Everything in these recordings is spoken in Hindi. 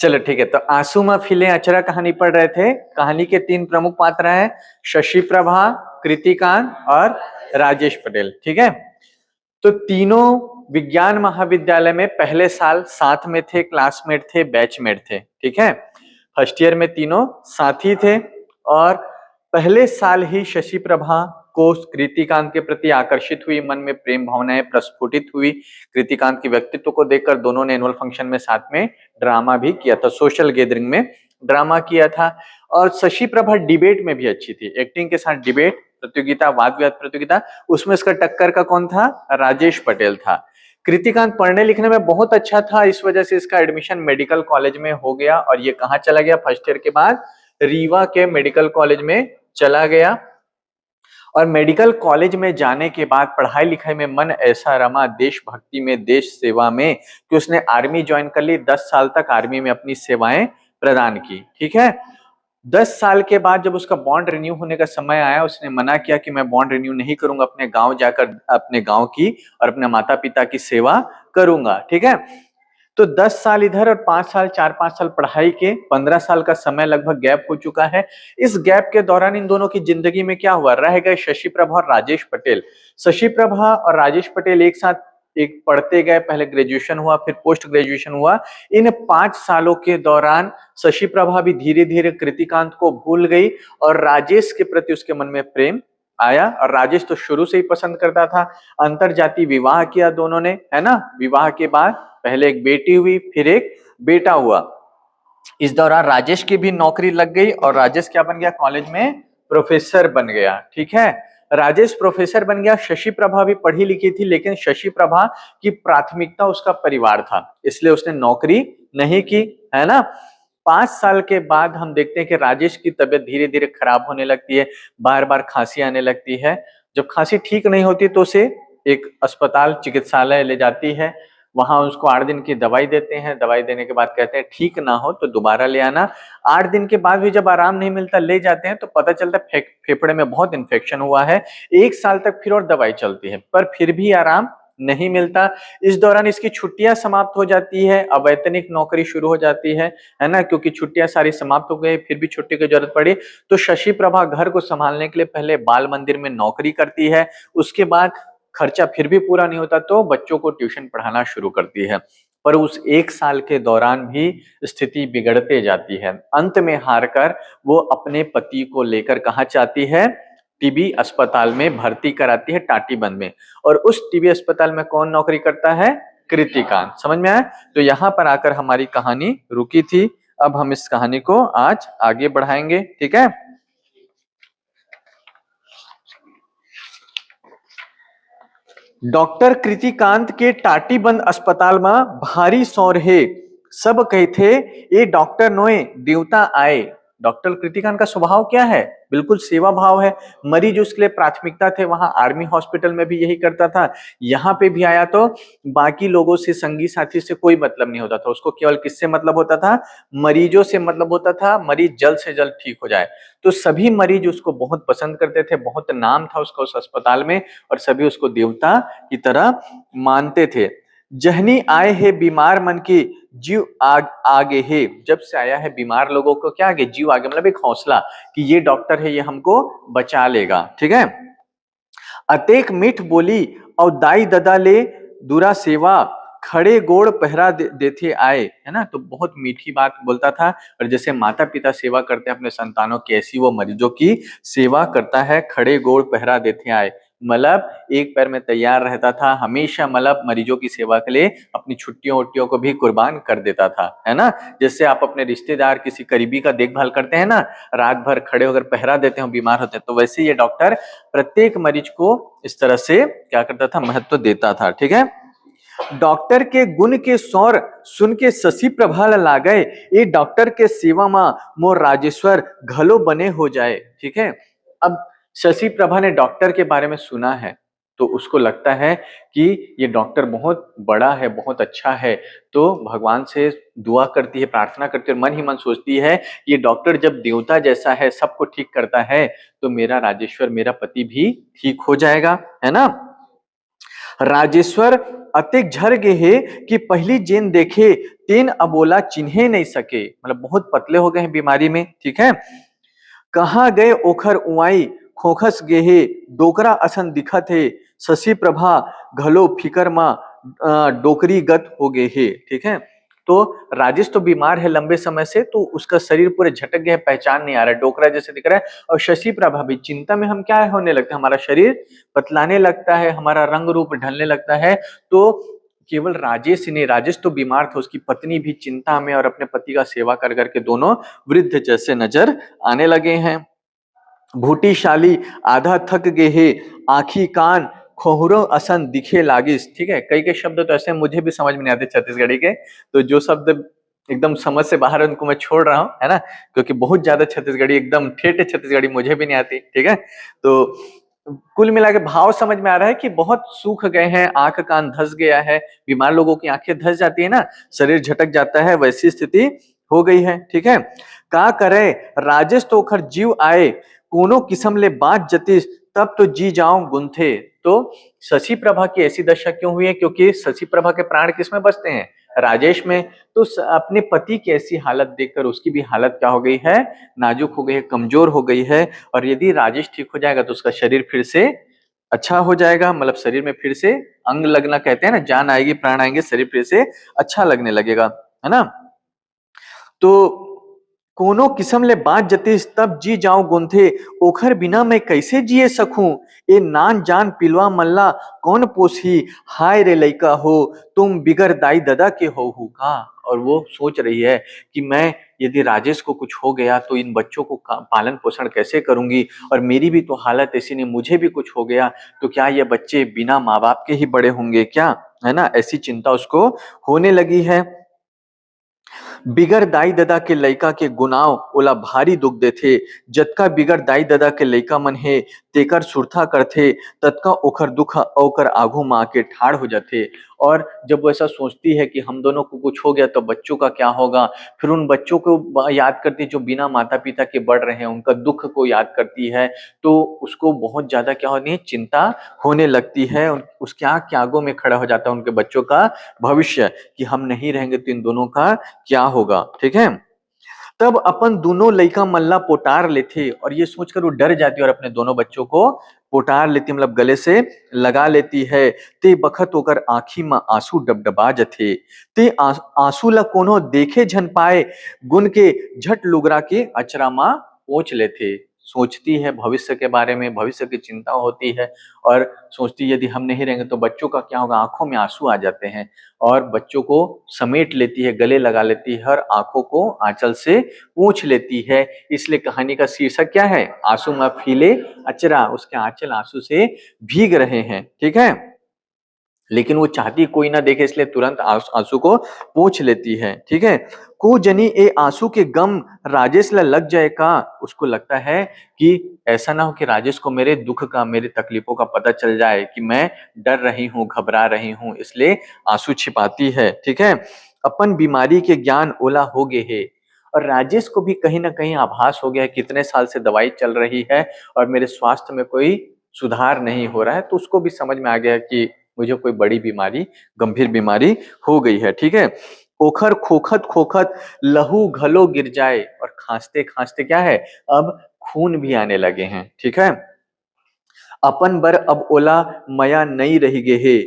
चलो ठीक है, तो आंसू में फिले अचरा कहानी पढ़ रहे थे। कहानी के 3 प्रमुख पात्र हैं, शशि प्रभा, कृतिकांत और राजेश पटेल। ठीक है, तो तीनों विज्ञान महाविद्यालय में पहले साल साथ में थे, क्लासमेट थे, बैचमेट थे। ठीक है, फर्स्ट ईयर में तीनों साथी थे और पहले साल ही शशि प्रभा को कृतिकांत के प्रति आकर्षित हुई, मन में प्रेम भावनाएं प्रस्फुटित हुई। कृतिकांत के व्यक्तित्व को देखकर दोनों ने एनुअल फंक्शन में साथ में ड्रामा भी किया था, सोशल गैदरिंग में ड्रामा किया था। और शशि प्रभा डिबेट में भी अच्छी थी, एक्टिंग के साथ डिबेट प्रतियोगिता, वाद विवाद प्रतियोगिता, उसमें इसका टक्कर का कौन था? राजेश पटेल था। कृतिकांत पढ़ने लिखने में बहुत अच्छा था, इस वजह से इसका एडमिशन मेडिकल कॉलेज में हो गया। और ये कहाँ चला गया? फर्स्ट ईयर के बाद रीवा के मेडिकल कॉलेज में चला गया। और मेडिकल कॉलेज में जाने के बाद पढ़ाई लिखाई में मन ऐसा रमा, देशभक्ति में, देश सेवा में, कि उसने आर्मी ज्वाइन कर ली। 10 साल तक आर्मी में अपनी सेवाएं प्रदान की। ठीक है, 10 साल के बाद जब उसका बॉन्ड रिन्यू होने का समय आया, उसने मना किया कि मैं बॉन्ड रिन्यू नहीं करूंगा, अपने गांव जाकर अपने गांव की और अपने माता पिता की सेवा करूंगा। ठीक है, तो 10 साल इधर और 5 साल, 4-5 साल पढ़ाई के, 15 साल का समय लगभग गैप हो चुका है। इस गैप के दौरान इन दोनों की जिंदगी में क्या हुआ? रह गए शशि प्रभा और राजेश पटेल। शशि प्रभा और राजेश पटेल एक साथ एक पढ़ते गए, पहले ग्रेजुएशन हुआ, फिर पोस्ट ग्रेजुएशन हुआ। इन 5 सालों के दौरान शशि प्रभा भी धीरे धीरे कृतिकांत को भूल गई और राजेश के प्रति उसके मन में प्रेम आया। और राजेश तो शुरू से ही पसंद करता था। अंतरजातीय विवाह किया दोनों ने, है ना। विवाह के बाद पहले एक बेटी हुई, फिर एक बेटा हुआ। इस दौरान राजेश की भी नौकरी लग गई और राजेश क्या बन गया? कॉलेज में प्रोफेसर बन गया। ठीक है, राजेश प्रोफेसर बन गया। शशि प्रभा भी पढ़ी लिखी थी, लेकिन शशि प्रभा की प्राथमिकता उसका परिवार था, इसलिए उसने नौकरी नहीं की, है ना। 5 साल के बाद हम देखते हैं कि राजेश की तबीयत धीरे धीरे खराब होने लगती है, बार बार खांसी आने लगती है। जब खांसी ठीक नहीं होती तो उसे एक अस्पताल, चिकित्सालय ले जाती है। वहां उसको 8 दिन की दवाई देते हैं। दवाई देने के बाद कहते हैं ठीक ना हो तो दोबारा ले आना। 8 दिन के बाद भी जब आराम नहीं मिलता, ले जाते हैं तो पता चलता है फेफड़े में बहुत इन्फेक्शन हुआ है। 1 साल तक फिर और दवाई चलती है, पर फिर भी आराम नहीं मिलता। इस दौरान इसकी छुट्टियां समाप्त हो जाती है, अवैतनिक नौकरी शुरू हो जाती है ना, क्योंकि छुट्टियां सारी समाप्त हो गई, फिर भी छुट्टी की जरूरत पड़ी। तो शशि प्रभा घर को संभालने के लिए पहले बाल मंदिर में नौकरी करती है, उसके बाद खर्चा फिर भी पूरा नहीं होता तो बच्चों को ट्यूशन पढ़ाना शुरू करती है। पर उस 1 साल के दौरान भी स्थिति बिगड़ते जाती है। अंत में हारकर वो अपने पति को लेकर कहाँ जाती है? टीबी अस्पताल में भर्ती कराती है, टाटीबंध में। और उस टीबी अस्पताल में कौन नौकरी करता है? कृतिकांत। समझ में आया? तो यहाँ पर आकर हमारी कहानी रुकी थी। अब हम इस कहानी को आज आगे बढ़ाएंगे। ठीक है, डॉक्टर कृतिकांत के टाटीबंध अस्पताल में भारी शोर है। सब कहते ये डॉक्टर नोए देवता आए। डॉक्टर कृतिकांत का स्वभाव क्या है? बिल्कुल सेवा भाव है। मरीज उसके लिए प्राथमिकता थे, वहां आर्मी हॉस्पिटल में भी यही करता था, यहाँ पे भी आया तो बाकी लोगों से, संगी साथी से कोई मतलब नहीं होता था उसको। केवल किससे मतलब होता था? मरीजों से मतलब होता था, मरीज जल्द से जल्द ठीक हो जाए। तो सभी मरीज उसको बहुत पसंद करते थे, बहुत नाम था उसका उस अस्पताल में, और सभी उसको देवता की तरह मानते थे। जहनी आए है बीमार मन की जीव आगे है। जब से आया है बीमार लोगों को क्या आगे? जीव आगे, मतलब एक हौसला कि ये डॉक्टर है, ये हमको बचा लेगा। ठीक है, अतेक मीठ बोली और दाई ददा ले दूरा सेवा, खड़े गोड़ पहरा देते आए, है ना। तो बहुत मीठी बात बोलता था, और जैसे माता पिता सेवा करते हैं अपने संतानों की, ऐसी वो मरीजों की सेवा करता है। खड़े गोड़ पहरा देते आए, मतलब एक पैर में तैयार रहता था हमेशा, मतलब मरीजों की सेवा के लिए अपनी छुट्टियों उट्टियों को भी कुर्बान कर देता था, है ना। जैसे आप अपने रिश्तेदार, किसी करीबी का देखभाल करते हैं ना, रात भर खड़े होकर पहरा देते हो, बीमार होते हैं, तो वैसे ये डॉक्टर प्रत्येक मरीज को इस तरह से क्या करता था? महत्व देता था। ठीक है, डॉक्टर के गुण के सौर सुन के शशि प्रभा ला गए, ये डॉक्टर के सेवा में मोर राजेश्वर घलो बने हो जाए। ठीक है, अब शशि प्रभा ने डॉक्टर के बारे में सुना है, तो उसको लगता है कि ये डॉक्टर बहुत बड़ा है, बहुत अच्छा है। तो भगवान से दुआ करती है, प्रार्थना करती है, मन ही मन सोचती है ये डॉक्टर जब देवता जैसा है, सबको ठीक करता है, तो मेरा राजेश्वर, मेरा पति भी ठीक हो जाएगा, है ना। राजेश्वर अतेक झर गे है कि पहली जेन देखे तीन अबोला चिन्हे नहीं सके, मतलब बहुत पतले हो गए हैं बीमारी में, ठीक है। कहाँ गए ओखर उआई, खोखस गेहे डोकरा असन दिखत है, शशि प्रभा घलो फिकर मा डोकरी गत हो गए है, ठीक है। तो राजेश तो बीमार है लंबे समय से, तो उसका शरीर पूरे झटक गया है, पहचान नहीं आ रहा है, डोकरा जैसे दिख रहा है। और शशि प्रभा भी, चिंता में हम क्या होने लगता है, हमारा शरीर बतलाने लगता है, हमारा रंग रूप ढलने लगता है। तो केवल राजेश ही नहीं, राजेश तो बीमार था, उसकी पत्नी भी चिंता में और अपने पति का सेवा कर करके दोनों वृद्ध जैसे नजर आने लगे हैं। भूटिशाली आधा थक गे हे, आखी कान खोहरो असन दिखे लागिस, ठीक है। कई कई शब्द तो ऐसे मुझे भी समझ में नहीं आते छत्तीसगढ़ी के, तो जो शब्द एकदम समझ से बाहर है उनको मैं छोड़ रहा हूँ, है ना, क्योंकि बहुत ज्यादा छत्तीसगढ़ी, एकदम ठेठ छत्तीसगढ़ी मुझे भी नहीं आती, ठीक है। तो कुल मिला के भाव समझ में आ रहा है कि बहुत सूख गए हैं, आंख कान धस गया है, बीमार लोगों की आंखें धस जाती है ना, शरीर झटक जाता है, वैसी स्थिति हो गई है, ठीक है। का करे राजेश तो खर जीव आए, कोनो किस्म ले बात जतीस, तब तो जी जाऊं गुंथे। तो शशि प्रभा की ऐसी दशा क्यों हुई है, क्योंकि शशि प्रभा के प्राण किसमें बसते हैं, राजेश में। तो अपने पति की ऐसी हालत देखकर उसकी भी हालत क्या हो गई है, नाजुक हो गई है, कमजोर हो गई है। और यदि राजेश ठीक हो जाएगा तो उसका शरीर फिर से अच्छा हो जाएगा, मतलब शरीर में फिर से अंग लगना कहते हैं ना, जान आएगी, प्राण आएंगे, शरीर फिर से अच्छा लगने लगेगा, है ना। तो कोनो किस्म ले बात जतीस, तब जी जाऊं गुंथे, ओखर बिना मैं कैसे जिए सकूं, ए नान जान पिलवा मल्ला कौन पोसी, हाय रे लइका हो तुम बिगर दाई ददा के हो का। और वो सोच रही है कि मैं, यदि राजेश को कुछ हो गया तो इन बच्चों को पालन पोषण कैसे करूंगी, और मेरी भी तो हालत ऐसी नहीं, मुझे भी कुछ हो गया तो क्या ये बच्चे बिना माँ बाप के ही बड़े होंगे क्या, है ना, ऐसी चिंता उसको होने लगी है। बिगर दाई ददा के लइका के गुनाव ओला भारी दुख देथे, जतका बिगर दाई ददा के लइका मन हे तेकर सुरथा करथे, ततका ओखर दुख ओकर आघू माँ के ठाड़ हो जाथे। और जब वो ऐसा सोचती है कि हम दोनों को कुछ हो गया तो बच्चों का क्या होगा, फिर उन बच्चों को याद करती है जो बिना माता पिता के बढ़ रहे हैं, उनका दुख को याद करती है, तो उसको बहुत ज्यादा क्या होनी है, चिंता होने लगती है। उसके आंख के आगों में खड़ा हो जाता है उनके बच्चों का भविष्य, कि हम नहीं रहेंगे तो इन दोनों का क्या होगा, ठीक है। तब अपन दोनों लइका मल्ला पोटार लेथे, और ये सोचकर वो डर जाती है और अपने दोनों बच्चों को पोटार लेती, मतलब गले से लगा लेती है। ते बखत होकर आंखी में आंसू डबडबा जथे, ते आंसू ला कोनो देखे झन पाए, गुन के झट लुगरा के अचरा मा पोंछ लेथे। सोचती है भविष्य के बारे में, भविष्य की चिंता होती है, और सोचती यदि हम नहीं रहेंगे तो बच्चों का क्या होगा, आंखों में आंसू आ जाते हैं, और बच्चों को समेट लेती है, गले लगा लेती है, और आंखों को आंचल से पूछ लेती है। इसलिए कहानी का शीर्षक क्या है, आंसू में फीले अचरा, उसके आंचल आंसू से भीग रहे हैं, ठीक है। लेकिन वो चाहती कोई ना देखे, इसलिए तुरंत आंसू को पोंछ लेती है, ठीक है। को जनी ए आंसू के गम राजेश ला लग जाए का, उसको लगता है कि ऐसा ना हो कि राजेश को मेरे दुख का, मेरे तकलीफों का पता चल जाए कि मैं डर रही हूँ, घबरा रही हूँ, इसलिए आंसू छिपाती है, ठीक है। अपन बीमारी के ज्ञान ओला हो गए है, और राजेश को भी कहीं ना कहीं आभास हो गया है, कितने साल से दवाई चल रही है और मेरे स्वास्थ्य में कोई सुधार नहीं हो रहा है, तो उसको भी समझ में आ गया कि मुझे कोई बड़ी बीमारी, गंभीर बीमारी हो गई है, ठीक है। ओखर खोखत खोखत लहू घलो गिर जाए, और खांसते खांसते क्या है, अब खून भी आने लगे हैं, ठीक है। अपन बर अब ओला मया नहीं रही गे हे।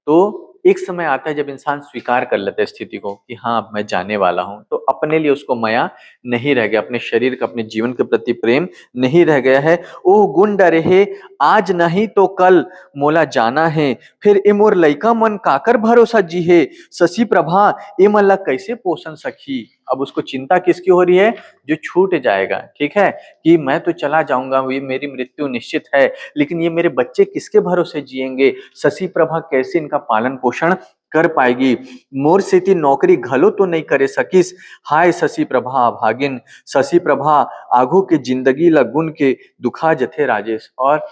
तो एक समय आता है जब इंसान स्वीकार कर लेता है स्थिति को कि हाँ अब मैं जाने वाला हूं, तो अपने लिए उसको मया नहीं रह गया, अपने शरीर का, अपने जीवन के प्रति प्रेम नहीं रह गया है। ओ गुंड रहे आज नहीं तो कल मोला जाना है, फिर ए मोर लइका मन काकर भरोसा जी है, शशि प्रभा ए मन ला कैसे पोषण सखी। अब उसको चिंता किसकी हो रही है, जो छूट जाएगा, ठीक है, कि मैं तो चला जाऊंगा, ये मेरी मृत्यु निश्चित है, लेकिन ये मेरे बच्चे किसके भरोसे जिएंगे, शशि प्रभा कैसे इनका पालन पोषण कर पाएगी, मोर सेती नौकरी घलो तो नहीं करे सकिस, हाय शशि प्रभा भागिन, शशि प्रभा आघू के जिंदगी ला गुन के दुखा जथे राजेश। और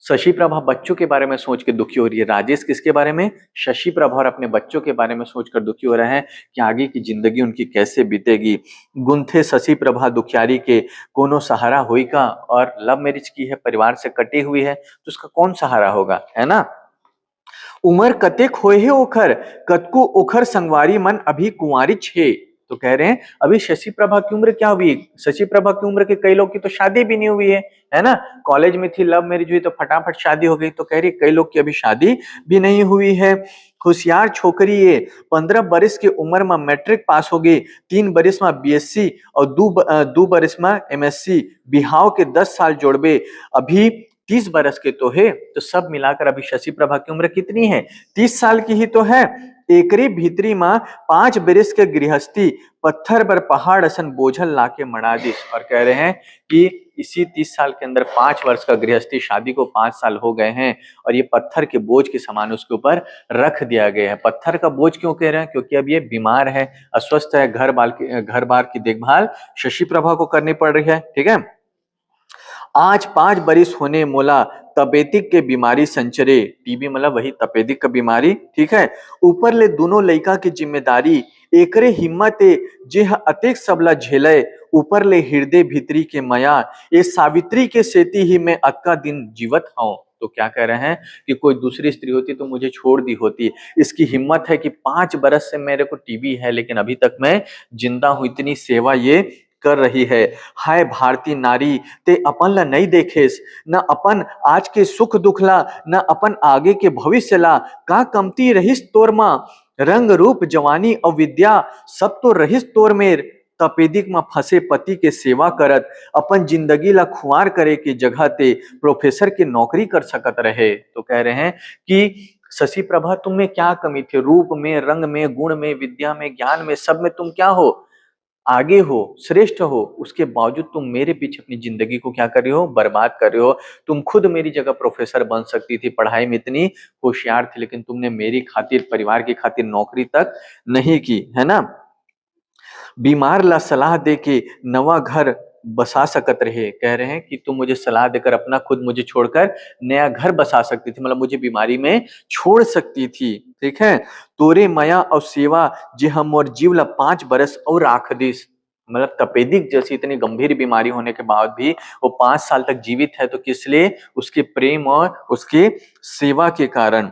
शशि प्रभा बच्चों के बारे में सोच के दुखी हो रही है, राजेश किसके बारे में, शशि प्रभा और अपने बच्चों के बारे में सोचकर दुखी हो रहे हैं कि आगे की जिंदगी उनकी कैसे बीतेगी। गुंथे शशि प्रभा दुखियारी के कोनो सहारा हुई का, और लव मैरिज की है, परिवार से कटी हुई है, तो उसका कौन सहारा होगा, है ना। उमर कतेक होए है ओखर, कतको ओखर संगवारी मन अभी कुंवारी छे। तो कह रहे हैं अभी शशि प्रभा की उम्र क्या हुई, शशि प्रभा की उम्र के कई लोग की तो शादी भी नहीं हुई है ना। कॉलेज में थी, लव मैरिज हुई तो फटाफट शादी हो गई। तो कह रही कई लोग की अभी शादी भी नहीं हुई है। होशियार छोकरी ये 15 बरिस के उम्र में मैट्रिक पास हो गई, 3 बरिस में बीएससी और 2 बरिस में एमएससी। बिहाव के 10 साल जोड़बे, अभी 30 बरस के तो है। तो सब मिलाकर अभी शशि प्रभा की उम्र कितनी है, 30 साल की ही तो है। एकरी भीतरी में 5 बरिस के गृहस्थी, पत्थर पर पहाड़ असन बोझल लाके मड़ा दिस। और कह रहे हैं कि इसी 30 साल के अंदर 5 वर्ष का गृहस्थी, शादी को 5 साल हो गए हैं और ये पत्थर के बोझ के समान उसके ऊपर रख दिया गया है। पत्थर का बोझ क्यों कह रहे हैं, क्योंकि अब ये बीमार है, अस्वस्थ है, घर बार की देखभाल शशि प्रभा को करनी पड़ रही है। ठीक है। आज 5 बरिस होने मोला तपेदिक के बीमारी संचरे, टीबी मतलब वही तपेदिक का बीमारी। ठीक है। ऊपर ले दोनों लड़का की जिम्मेदारी, एकरे हिम्मत जे अतेक सबला झेले, ऊपर ले हृदय भीतरी के माया, ये सावित्री के सेती ही मैं अक्का दिन जीवत हूं। तो क्या कह रहे हैं कि कोई दूसरी स्त्री होती तो मुझे छोड़ दी होती। इसकी हिम्मत है कि 5 बरस से मेरे को टीबी है लेकिन अभी तक मैं जिंदा हूं, इतनी सेवा ये कर रही है। हाय भारतीय नारी, ते अपन ला नहीं देखेस, न अपन आज के सुख दुख ला, न अपन आगे के भविष्य ला। का कमती रहिस तोर मां, रंग रूप जवानी और विद्या सब तो रहिस तोर मेर। तपेदिक में फंसे पति के सेवा करत, अपन जिंदगी ला खुआर करे के जगह ते प्रोफेसर की नौकरी कर सकत रहे। तो कह रहे हैं कि शशि प्रभा तुम में क्या कमी थी, रूप में, रंग में, गुण में, विद्या में, ज्ञान में, सब में तुम क्या हो, आगे हो, श्रेष्ठ हो। उसके बावजूद तुम मेरे पीछे अपनी जिंदगी को क्या कर रही हो, बर्बाद कर रहे हो। तुम खुद मेरी जगह प्रोफेसर बन सकती थी, पढ़ाई में इतनी होशियार थी, लेकिन तुमने मेरी खातिर, परिवार की खातिर नौकरी तक नहीं की, है ना। बीमार ला सलाह दे के नवा घर बसा सकत रहे। कह रहे हैं कि तुम मुझे सलाह देकर अपना खुद मुझे छोड़कर नया घर बसा सकती थी, मतलब मुझे बीमारी में छोड़ सकती थी। ठीक है। तोरे माया और सेवा जे हम और जीव ला 5 बरस और राख दिस। मतलब तपेदिक जैसी इतनी गंभीर बीमारी होने के बाद भी वो 5 साल तक जीवित है, तो किस लिए, उसके प्रेम और उसके सेवा के कारण।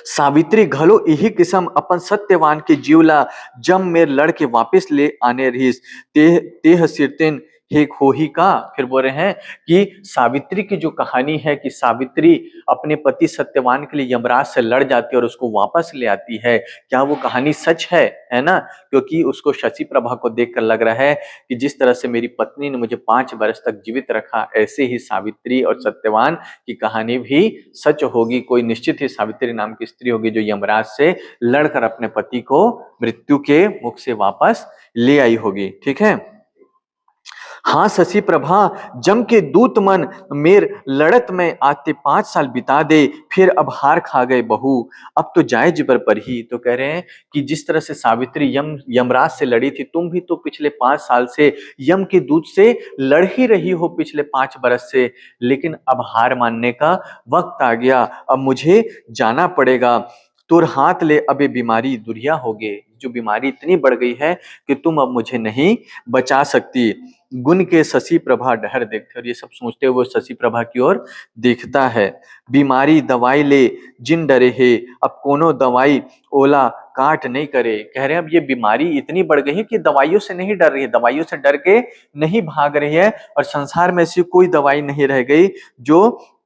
सावित्री घलो यही किस्म अपन सत्यवान के जीवला जम में लड़ के वापस ले आने रहीस। तेह सिरतेन हे खोही का। फिर बोल रहे हैं कि सावित्री की जो कहानी है कि सावित्री अपने पति सत्यवान के लिए यमराज से लड़ जाती है और उसको वापस ले आती है, क्या वो कहानी सच है ना। क्योंकि उसको शशि प्रभा को देखकर लग रहा है कि जिस तरह से मेरी पत्नी ने मुझे 5 वर्ष तक जीवित रखा, ऐसे ही सावित्री और सत्यवान की कहानी भी सच होगी। कोई निश्चित ही सावित्री नाम की स्त्री होगी जो यमराज से लड़कर अपने पति को मृत्यु के मुख से वापस ले आई होगी। ठीक है। हाँ शशि प्रभा, जम के दूत मन मेर लड़त में आते 5 साल बिता दे, फिर अब हार खा गए बहू, अब तो जाए जिबर पर ही। तो कह रहे हैं कि जिस तरह से सावित्री यमराज से लड़ी थी, तुम भी तो पिछले 5 साल से यम के दूत से लड़ ही रही हो, पिछले 5 बरस से। लेकिन अब हार मानने का वक्त आ गया, अब मुझे जाना पड़ेगा। तुर हाथ ले अबे बीमारी दुरिया होगे, जो बीमारी इतनी बढ़ गई है कि तुम अब मुझे नहीं बचा सकती। गुण के शशि प्रभा डहर देखते, और ये सब सोचते हुए शशि प्रभा की ओर देखता है। बीमारी दवाई ले जिन डरे है, अब कोनो दवाई ओला काट नहीं करे। कह रहे हैं अब ये बीमारी इतनी बढ़ गई है कि दवाइयों से नहीं डर रही है, दवाइयों से डर के नहीं भाग रही है, और संसार में ऐसी कोई दवाई नहीं रह गई जो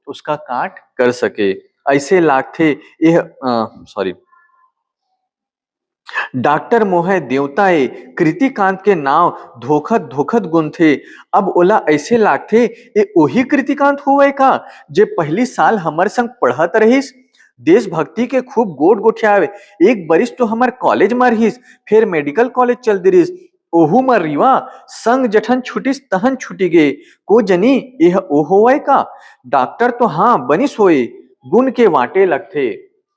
उसका काट कर सके। ऐसे लाथे यह सॉरी डॉक्टर मोहे देवताए कृतिकांत के नाव धोखत धोखत गुण थे। अब ओला ऐसे लागथे ये ओही कृतिकांत हुए का जे पहली साल हमर संग पढ़त रहिस, देशभक्ति के खूब गोट गोठियावे। एक बरिस तो हमार कॉलेज में रहिस, फिर मेडिकल कॉलेज चल दिरिस, ओहू में रीवा संग जठन छुटिस तहन छुटी गे। को जनी यह ओ होवे का, डॉक्टर तो हाँ बनिस होए, गुण के वाटे लगथे,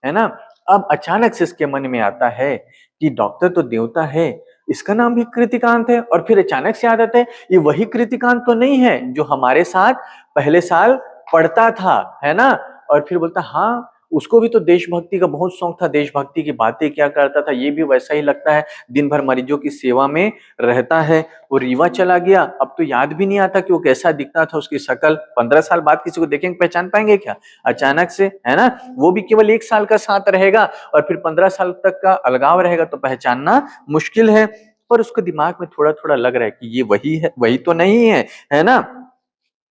है ना। अब अचानक से इसके मन में आता है कि डॉक्टर तो देवता है, इसका नाम भी कृतिकांत है। और फिर अचानक से याद आता है ये वही कृतिकांत तो नहीं है जो हमारे साथ पहले साल पढ़ता था, है ना। और फिर बोलता हाँ उसको भी तो देशभक्ति का बहुत शौक था, देशभक्ति की बातें क्या करता था, ये भी वैसा ही लगता है, दिन भर मरीजों की सेवा में रहता है। वो रीवा चला गया, अब तो याद भी नहीं आता कि वो कैसा दिखता था, उसकी शक्ल 15 साल बाद किसी को देखेंगे पहचान पाएंगे क्या अचानक से, है ना। वो भी केवल 1 साल का साथ रहेगा और फिर 15 साल तक का अलगाव रहेगा, तो पहचानना मुश्किल है। पर उसको दिमाग में थोड़ा थोड़ा लग रहा है कि ये वही है, वही तो नहीं है ना।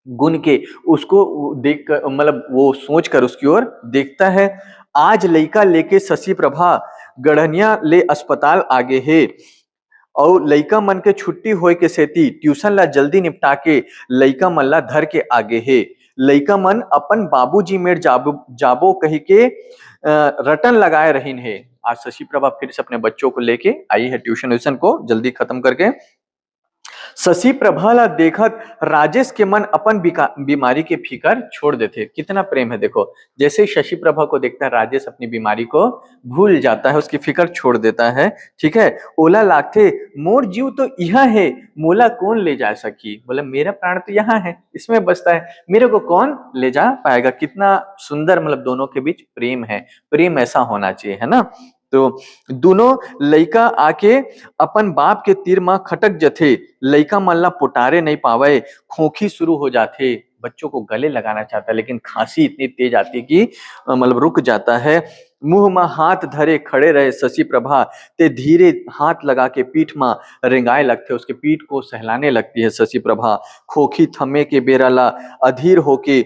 गुण के उसको देख कर, मतलब वो सोच कर उसकी ओर देखता है। आज लइका लेके शशि प्रभा गढ़निया ले अस्पताल आगे है, और लइका मन के छुट्टी होए के सेती ट्यूशन ला जल्दी निपटा के लइका मन ला धर के आगे है। लइका मन अपन बाबूजी मेर जाबो कही के रटन लगाए रहीन है। आज शशि प्रभा फिर से अपने बच्चों को लेके आई है ट्यूशन व्यूशन को जल्दी खत्म करके। शशि प्रभा ला देखत राजेश के मन अपन बीमारी के फिकर छोड़ देते। कितना प्रेम है देखो, जैसे ही शशि प्रभा को देखता है राजेश अपनी बीमारी को भूल जाता है, उसकी फिकर छोड़ देता है। ठीक है, ओला लागथे मोर जीव तो यहाँ है, मोला कौन ले जा सकी। बोले मेरा प्राण तो यहाँ है, इसमें बसता है, मेरे को कौन ले जा पाएगा। कितना सुंदर, मतलब दोनों के बीच प्रेम है, प्रेम ऐसा होना चाहिए, है ना। तो दोनों लइका आके अपन बाप के तीर में खटक जथे, लइका मन ला पुटारे नहीं पावे, खोखी शुरू हो जाते। बच्चों को गले लगाना चाहता है लेकिन खांसी इतनी तेज आती है कि मतलब रुक जाता है। मुंह में हाथ धरे खड़े रहे शशि प्रभा, ते धीरे हाथ लगा के पीठ में रेंगाए लगते, उसके पीठ को सहलाने लगती है शशि प्रभा। खोखी थमे के बेरा ला अधीर होके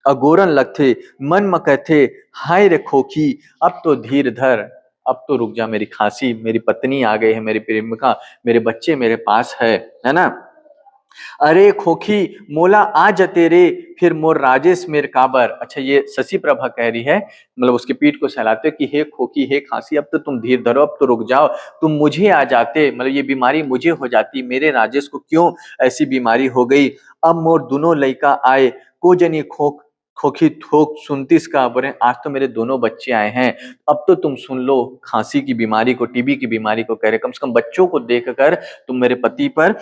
अगोरन लगते, मन में कहते हाय रे खोखी अब तो धीर धर, अब तो रुक जा मेरी खांसी, मेरी पत्नी आ गई है, मेरी प्रेमिका, मेरे बच्चे मेरे पास है ना। अरे खोखी मोला आ जते रे, फिर मोर राजेश मेर काबर। अच्छा, ये शशि प्रभा कह रही है, मतलब उसकी पीठ को सहलाते हो कि हे खोखी, हे खांसी, अब तो तुम धीर धरो, अब तो रुक जाओ, तुम मुझे आ जाते, मतलब ये बीमारी मुझे हो जाती, मेरे राजेश को क्यों ऐसी बीमारी हो गई। अब मोर दोनों लड़का आए, को जनी खोखी थोक सुनतीस का, बोले आज तो मेरे दोनों बच्चे आए हैं, अब तो तुम सुन लो खांसी की बीमारी को, टीबी की बीमारी को कह रहे, कम से कम बच्चों को देखकर तुम मेरे पति पर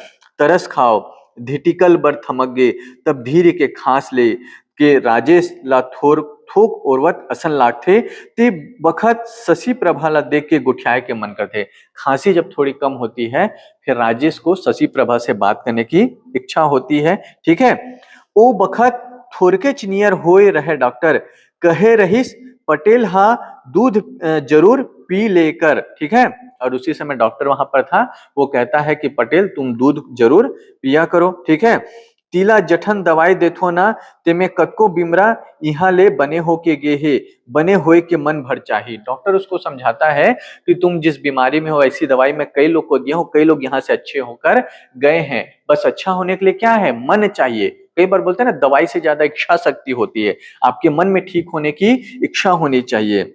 तरस खाओ। धिटिकल बर थमक गए, तब धीरे के खांस ले के राजेश ला थोक औरवत असन लागथे। ते बखत शशि प्रभा ला देख के गुठियाए के मन करते। खांसी जब थोड़ी कम होती है फिर राजेश को शशि प्रभा से बात करने की इच्छा होती है। ठीक है, ओ बखत थोरके चिनियर होए रहे डॉक्टर, कहे रहीस पटेल हा दूध जरूर पी लेकर। ठीक है, और उसी समय डॉक्टर वहां पर था, वो कहता है कि पटेल तुम दूध जरूर पिया करो। ठीक है, तीला जठन दवाई देथो ना, तेमे कतको बिमरा यहाँ ले बने हो के गे हे, बने हुए के मन भर चाहिए। डॉक्टर उसको समझाता है कि तुम जिस बीमारी में हो ऐसी दवाई मैं कई लोग को दिया हूँ, कई लोग यहाँ से अच्छे होकर गए हैं, बस अच्छा होने के लिए क्या है, मन चाहिए। कई बार बोलते हैं ना, दवाई से ज्यादा इच्छा शक्ति होती है, आपके मन में ठीक होने की इच्छा होनी चाहिए।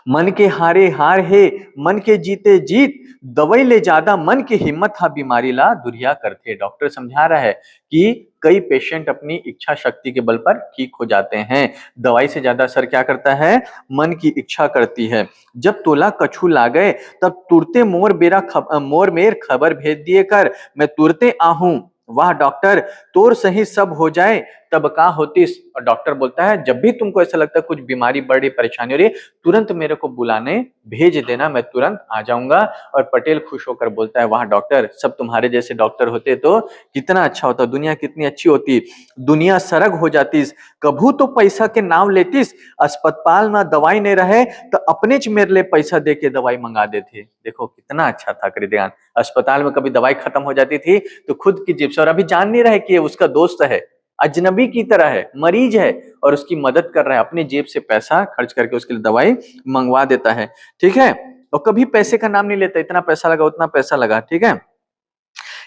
मन के हारे हार है, मन के जीते जीत, दवाई ले ज्यादा मन की हिम्मत हा बीमारी ला दुरिया करते। डॉक्टर समझा रहा है कि कई पेशेंट अपनी इच्छा शक्ति के बल पर ठीक हो जाते हैं, दवाई से ज्यादा असर क्या करता है, मन की इच्छा करती है। जब तोला कछू ला गए तब तुरते मोर मेर खबर भेज दिए कर, मैं तुरते आहूं। वाह डॉक्टर, तोर सही सब हो जाए तब का होतीस। और डॉक्टर बोलता है जब भी तुमको ऐसा लगता है कुछ बीमारी बढ़ रही, परेशानी हो रही, तुरंत मेरे को बुलाने भेज देना, मैं तुरंत आ जाऊंगा। और पटेल खुश होकर बोलता है वाह डॉक्टर, सब तुम्हारे जैसे डॉक्टर होते तो कितना अच्छा होता, दुनिया कितनी अच्छी होती, दुनिया सरग हो जातीस। कभू तो पैसा के नाम लेतीस, अस्पताल में दवाई नहीं रहे तो अपने च मेरे लिए पैसा दे के दवाई मंगा देते। देखो कितना अच्छा था कृदयान, अस्पताल में कभी दवाई खत्म हो जाती थी तो खुद की जेब से, और अभी जान नहीं रहे कि उसका दोस्त है, अजनबी की तरह है, मरीज है और उसकी मदद कर रहा है, अपनी जेब से पैसा खर्च करके उसके लिए दवाई मंगवा देता है। ठीक है, और कभी पैसे का नाम नहीं लेता, इतना पैसा लगा उतना पैसा लगा। ठीक है,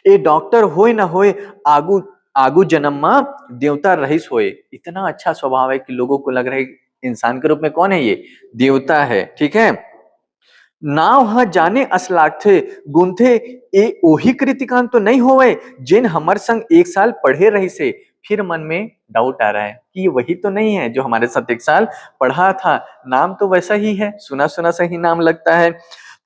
ये डॉक्टर होए ना होए, आगू आगू जन्म में देवता रहीस होए। इतना अच्छा स्वभाव है कि लोगों को लग रहा है इंसान के रूप में कौन है, ये देवता है। ठीक है, नाव ह जाने असलाग थे गुंथे, ए ओही कृतिकान तो नहीं होवे जिन हमर संग 1 साल पढ़े रही से। फिर मन में डाउट आ रहा है कि ये वही तो नहीं है जो हमारे साथ 1 साल पढ़ा था, नाम तो वैसा ही है, सुना सुना सही नाम लगता है।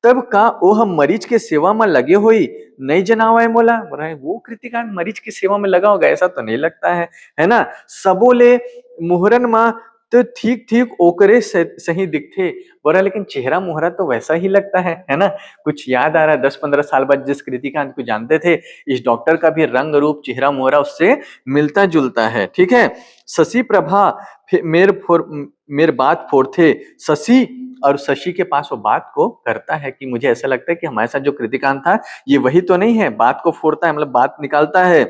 तब का ओ हम मरीज के सेवा में लगे हुई नहीं जनावा है, मोला बोला है वो कृतिकान मरीज की सेवा में लगा होगा, ऐसा तो नहीं लगता है ना। सबोले मुहरन में तो ठीक ठीक ओकरे सही दिखते। बोला लेकिन चेहरा मोहरा तो वैसा ही लगता है ना। कुछ याद आ रहा है 10-15 साल बाद जिस कृतिकांत को जानते थे, इस डॉक्टर का भी रंग रूप चेहरा मोहरा उससे मिलता जुलता है। ठीक है। शशि प्रभा मेरे बात फोड़ते शशि, और शशि के पास वो बात को करता है कि मुझे ऐसा लगता है कि हमारे साथ जो कृतिकांत था ये वही तो नहीं है, बात को फोड़ता है, मतलब बात निकालता है।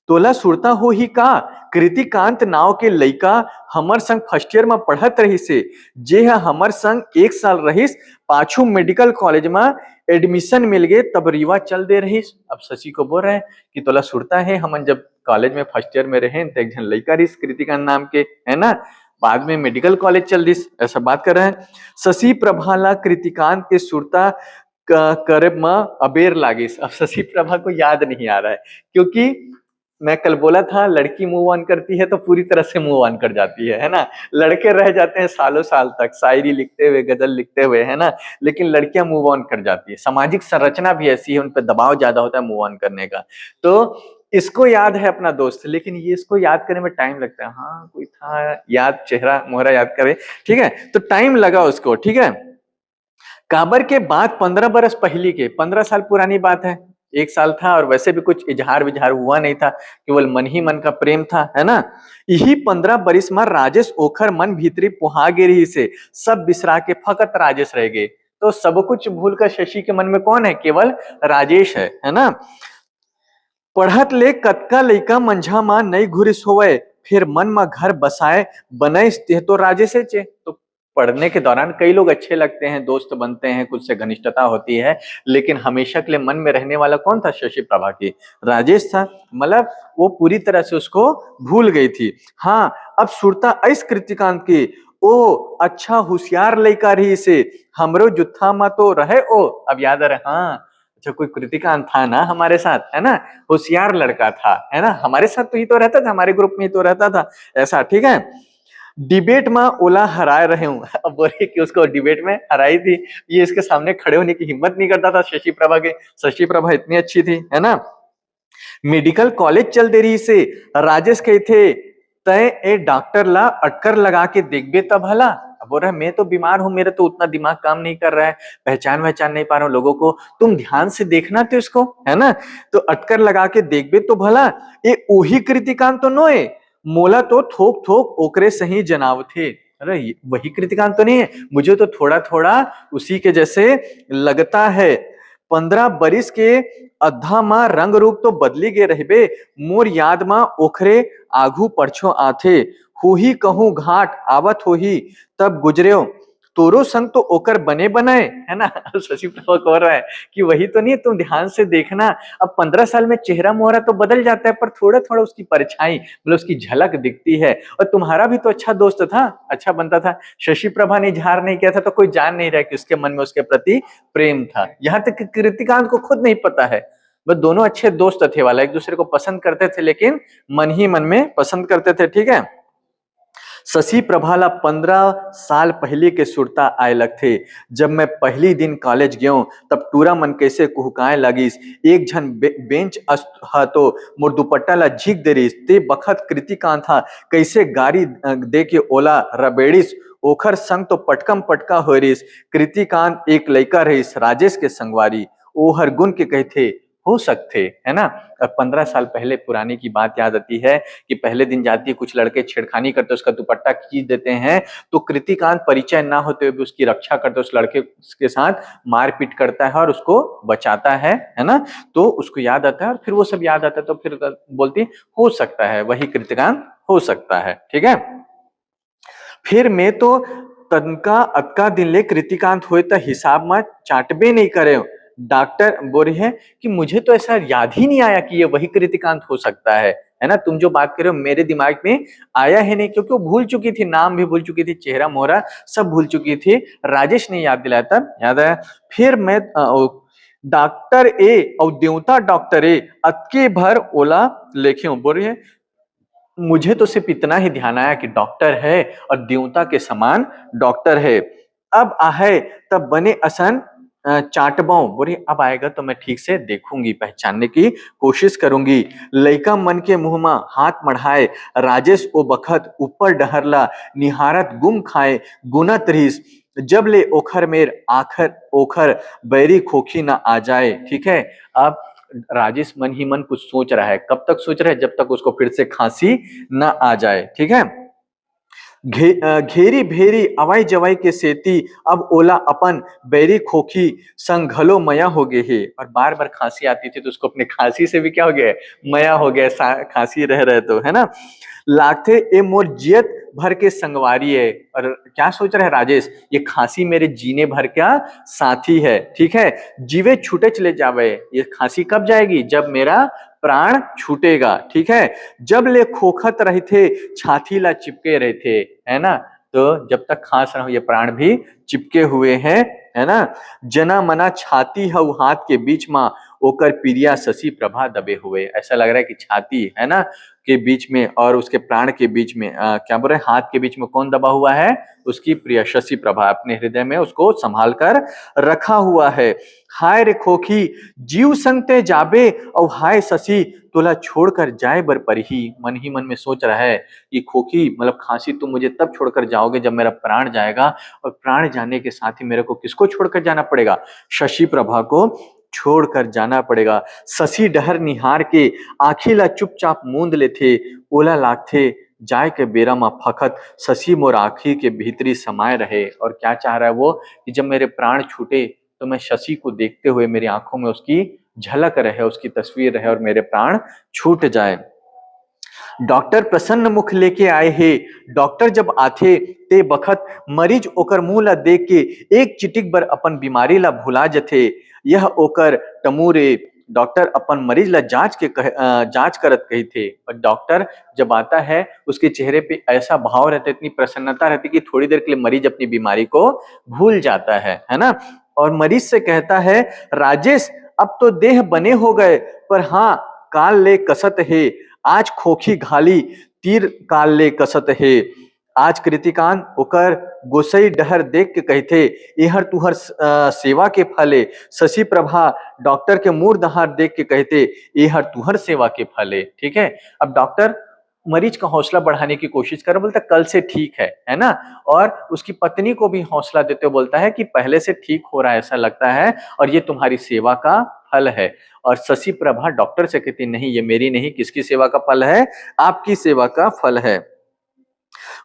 तोला सुरता हो ही का कृतिकांत नाव के लइका हमर संग फर्स्ट ईयर में पढ़त रही से, जे हमर संग 1 साल रहीस, पाछू मेडिकल कॉलेज में एडमिशन मिल गए तब रीवा चल दे रहीस। अब शशि को बोल रहे हैं कि तोला सुरता है हम जब कॉलेज में फर्स्ट ईयर में रहे तो एक जन लइका रहीस कृतिकांत नाम के, है ना, बाद में मेडिकल कॉलेज चल दिस, ऐसा बात कर रहे हैं। शशि प्रभाला कृतिकांत के सुरता करब में अबेर लागिस। अब शशि प्रभा को याद नहीं आ रहा है, क्योंकि मैं कल बोला था लड़की मूव ऑन करती है तो पूरी तरह से मूव ऑन कर जाती है ना। लड़के रह जाते हैं सालों साल तक शायरी लिखते हुए, गजल लिखते हुए, है ना, लेकिन लड़कियां मूव ऑन कर जाती है। सामाजिक संरचना भी ऐसी है, उन पर दबाव ज्यादा होता है मूव ऑन करने का। तो इसको याद है अपना दोस्त, लेकिन ये इसको याद करने में टाइम लगता है। हाँ कोई था याद, चेहरा मोहरा याद करे, ठीक है, तो टाइम लगा उसको। ठीक है। काबर के बाद 15 बरस पहली के, 15 साल पुरानी बात है, 1 साल था और वैसे भी कुछ इजहार विजहार हुआ नहीं था, केवल मन ही मन का प्रेम था, है ना। यही 15 बरिस में राजेश ओखर मन भीतरी पुहा गिरी से सब बिसरा के फकत राजेश रह गए। तो सब कुछ भूलकर शशि के मन में कौन है? केवल राजेश है ना। पढ़त ले कतका लइका मंझा मा नई घुरिस होवे, फिर मन में घर बसाए बनैस ते तो राजेश चे। तो पढ़ने के दौरान कई लोग अच्छे लगते हैं, दोस्त बनते हैं, कुछ से घनिष्ठता होती है, लेकिन हमेशा के लिए मन में रहने वाला कौन था? शशि प्रभा की राजेश था। मतलब वो पूरी तरह से उसको भूल गई थी। हाँ, अब सुरता इस कृतिकांत की, ओ अच्छा होशियार लइका रही से हमरो जुत्था मा तो रहे ओ। अब याद आ रहा, हाँ अच्छा कोई कृतिकांत था ना हमारे साथ, है ना, होशियार लड़का था, है ना, हमारे साथ तो ही तो रहता था, हमारे ग्रुप में ही तो रहता था, ऐसा। ठीक है। डिबेट में ओला हराए रहे हूं। अब बोले कि उसको डिबेट में हराई थी, ये इसके सामने खड़े होने की हिम्मत नहीं करता था शशि प्रभा के। शशि प्रभा इतनी अच्छी थी, है ना। मेडिकल कॉलेज चल दे रही से राजेश कहे थे तय ए डॉक्टर ला अटकर लगा के देखबे तब भला। अब बोल रहा है मैं तो बीमार हूं, मेरा तो उतना दिमाग काम नहीं कर रहा है, पहचान नहीं पा रहा हूं लोगों को, तुम ध्यान से देखना तो इसको, है ना, तो अटकर लगा के देखबे तो भला। ये ओही कृतिकांत तो नोए, मोला तो थोक थोक ओकरे सही जनाव थे। अरे वही कृतिकांत तो नहीं है, मुझे तो थोड़ा थोड़ा उसी के जैसे लगता है। 15 बरिस के अद्धा मा रंग रूप तो बदली गे रहबे, मोर याद मा ओखरे आघू परछो आथे, होही कहूं घाट आवत होही तब गुजरेओ, तोरो संग तो ओकर बने बनाए, है ना। शशि प्रभा कह रहा है कि वही तो नहीं है, तुम ध्यान से देखना। अब 15 साल में चेहरा मोहरा तो बदल जाता है, पर थोड़ा थोड़ा उसकी परछाई, मतलब उसकी झलक दिखती है। और तुम्हारा भी तो अच्छा दोस्त था, अच्छा बनता था। शशि प्रभा ने इजहार नहीं किया था तो कोई जान नहीं रहा कि उसके मन में उसके प्रति प्रेम था। यहाँ तक कि कृतिकांत को खुद नहीं पता है। बस दोनों अच्छे दोस्त थे, वाला एक दूसरे को पसंद करते थे, लेकिन मन ही मन में पसंद करते थे। ठीक है। शशि प्रभाला 15 साल पहले के सुरता आए लगथे, जब मैं पहली दिन कॉलेज गयो तब टूरा मन कैसे कुहकाए लगिस, एक झन बेंच हा तो मोर दुपट्टा ला झीक देरिस, ते बखत कृतिकांत था कैसे गाड़ी दे के ओला रबेड़िस, ओखर संग तो पटकम पटका होरिस। कृतिकांत एक लइका रहिस राजेश के संगवारी, ओ हर गुण के कहथे हो सकते, है ना। अब 15 साल पहले पुरानी की बात याद आती है कि पहले दिन जाती है, कुछ लड़के छेड़खानी करते, उसका दुपट्टा खींच देते हैं, तो कृतिकांत परिचय ना होते हुए भी उसकी रक्षा करते, उस लड़के के साथ मारपीट करता है और उसको बचाता है ना। तो उसको याद आता है और फिर वो सब याद आता है, तो फिर बोलती हो सकता है वही कृतिकांत हो सकता है। ठीक है। फिर मैं तो तनका अतका दिन ले कृतिकांत होए तो हिसाब में चाटबे नहीं करे। डॉक्टर बोल रहे हैं कि मुझे तो ऐसा याद ही नहीं आया कि ये वही कृतिकांत हो सकता है ना। तुम जो बात कर रहे हो मेरे दिमाग में आया है नहीं, क्योंकि वो भूल चुकी थी, नाम भी भूल चुकी थी, चेहरा मोहरा सब भूल चुकी थी। राजेश ने याद दिलाया था, याद आया। फिर मैं डॉक्टर ए और देवता डॉक्टर ए अतके भर ओला लेखे बोल रही है, मुझे तो सिर्फ इतना ही ध्यान आया कि डॉक्टर है और देवता के समान डॉक्टर है। अब आहे तब बने असन चाटबाऊ बोले अब आएगा तो मैं ठीक से देखूंगी, पहचानने की कोशिश करूंगी। लइका मन के मुंह में हाथ मढ़ाए, राजेश ओ बखत ऊपर डहरला, निहारत गुम खाए गुनत रहीस, जब ले ओखर मेर आखर ओखर बैरी खोखी ना आ जाए। ठीक है, अब राजेश मन ही मन कुछ सोच रहा है। कब तक सोच रहा है? जब तक उसको फिर से खांसी ना आ जाए। ठीक है, घेरी भेरी अवाई जवाई के सेती, अब ओला अपन बैरी खोखी संग घलो मया हो गए है। और बार बार खांसी आती थी तो उसको अपने खांसी से भी क्या हो गया, मया हो गया, खांसी रह रहे तो, है ना। लागथे ए मोर जियत भर के संगवारी है। और क्या सोच रहे हैं राजेश, ये खांसी मेरे जीने भर का साथी है। ठीक है, जीवे छूटे चले जावे, ये खांसी कब जाएगी? जब मेरा प्राण छूटेगा। ठीक है, जब ले खोखत रहे थे, छाती ला चिपके रहे थे, है ना। तो जब तक खांस रहा हूं ये प्राण भी चिपके हुए हैं, है ना। जना मना छाती हऊ हाथ के बीच में, ओकर पिरिया शशि प्रभा दबे हुए। ऐसा लग रहा है कि छाती, है ना, के बीच में और उसके प्राण के बीच में क्या बोल रहे, हाथ के बीच में कौन दबा हुआ है? उसकी प्रिय शशि प्रभा अपने हृदय में उसको संभाल कर रखा हुआ है। हाय रे खोखी जीव संगते जाबे, और हाय शशि तोला छोड़कर जाए बर परिही। मन ही मन में सोच रहा है कि खोखी मतलब खांसी, तुम मुझे तब छोड़कर जाओगे जब मेरा प्राण जाएगा, और प्राण जाने के साथ ही मेरे को किसको छोड़कर जाना पड़ेगा? शशि प्रभा को छोड़कर जाना पड़ेगा। शशि डहर निहार के आखिला चुपचाप मूंद लेथे, ओला लागथे जाय के बेरा में फखत शशि मोर आखी के भीतरी समाये रहे। और क्या चाह रहा है वो, कि जब मेरे प्राण छूटे तो मैं शशि को देखते हुए मेरी आंखों में उसकी झलक रहे, उसकी तस्वीर रहे और मेरे प्राण छूट जाए। डॉक्टर प्रसन्न मुख लेके आए हे। डॉक्टर जब आथे ते बखत मरीज ओकर मुंह ला देख के एक चिटिक बर अपन बीमारी ला भुला जथे। यह ओकर टमूरे डॉक्टर अपन मरीज ला जांच करत कही थे। और डॉक्टर जब आता है उसके चेहरे पे ऐसा भाव रहता है, इतनी प्रसन्नता रहती कि थोड़ी देर के लिए मरीज अपनी बीमारी को भूल जाता है ना। और मरीज से कहता है, राजेश अब तो देह बने हो गए, पर हाँ काल ले कसत है, आज खोखी घाली तीर काल ले कसत है। आज कृतिकान ओकर गोसई डहर देख के कहते, एहर तुहर सेवा के फले। शशि प्रभा डॉक्टर के मूर दहार देख के कहते, एहर तुहर सेवा के फले। ठीक है, अब डॉक्टर मरीज का हौसला बढ़ाने की कोशिश कर, बोलता कल से ठीक है ना। और उसकी पत्नी को भी हौसला देते हुए बोलता है कि पहले से ठीक हो रहा है ऐसा लगता है, और ये तुम्हारी सेवा का फल है। और शशि प्रभा डॉक्टर से कहती, नहीं ये मेरी नहीं, किसकी सेवा का फल है? आपकी सेवा का फल है।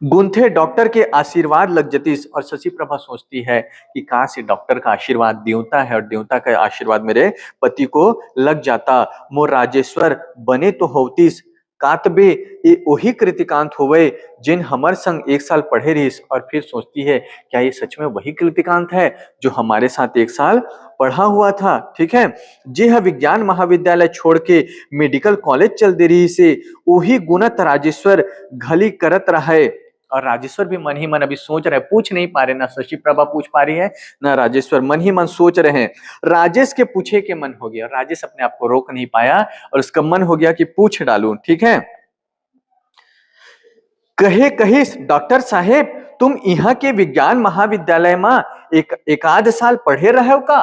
गुंथे डॉक्टर के आशीर्वाद लग जतीस। और शशि प्रभा सोचती है कि काश ये डॉक्टर का आशीर्वाद देवता है, और देवता का आशीर्वाद मेरे पति को लग जाता। मोर राजेश्वर बने तो होतीस, कातबे ये वही कृतिकांत होवे जिन हमर संग एक साल पढ़े रहीस। और फिर सोचती है, क्या ये सच में वही कृतिकांत है जो हमारे साथ एक साल पढ़ा हुआ था? ठीक है, जी हाँ, विज्ञान महाविद्यालय छोड़ के मेडिकल कॉलेज चल दे रही से, वही गुणत राजेश्वर घली करत रहे। और राजेश्वर भी मन ही मन अभी सोच रहे, पूछ नहीं पा रहे, ना शशि प्रभा पूछ पा रही है ना राजेश्वर, मन ही मन सोच रहे हैं। राजेश के पूछे के मन हो गया, राजेश अपने आप को रोक नहीं पाया और उसका मन हो गया कि पूछ डालूं। ठीक है, कहे कहिस डॉक्टर साहेब तुम यहाँ के विज्ञान महाविद्यालय में एक आध साल पढ़े रहे हो का?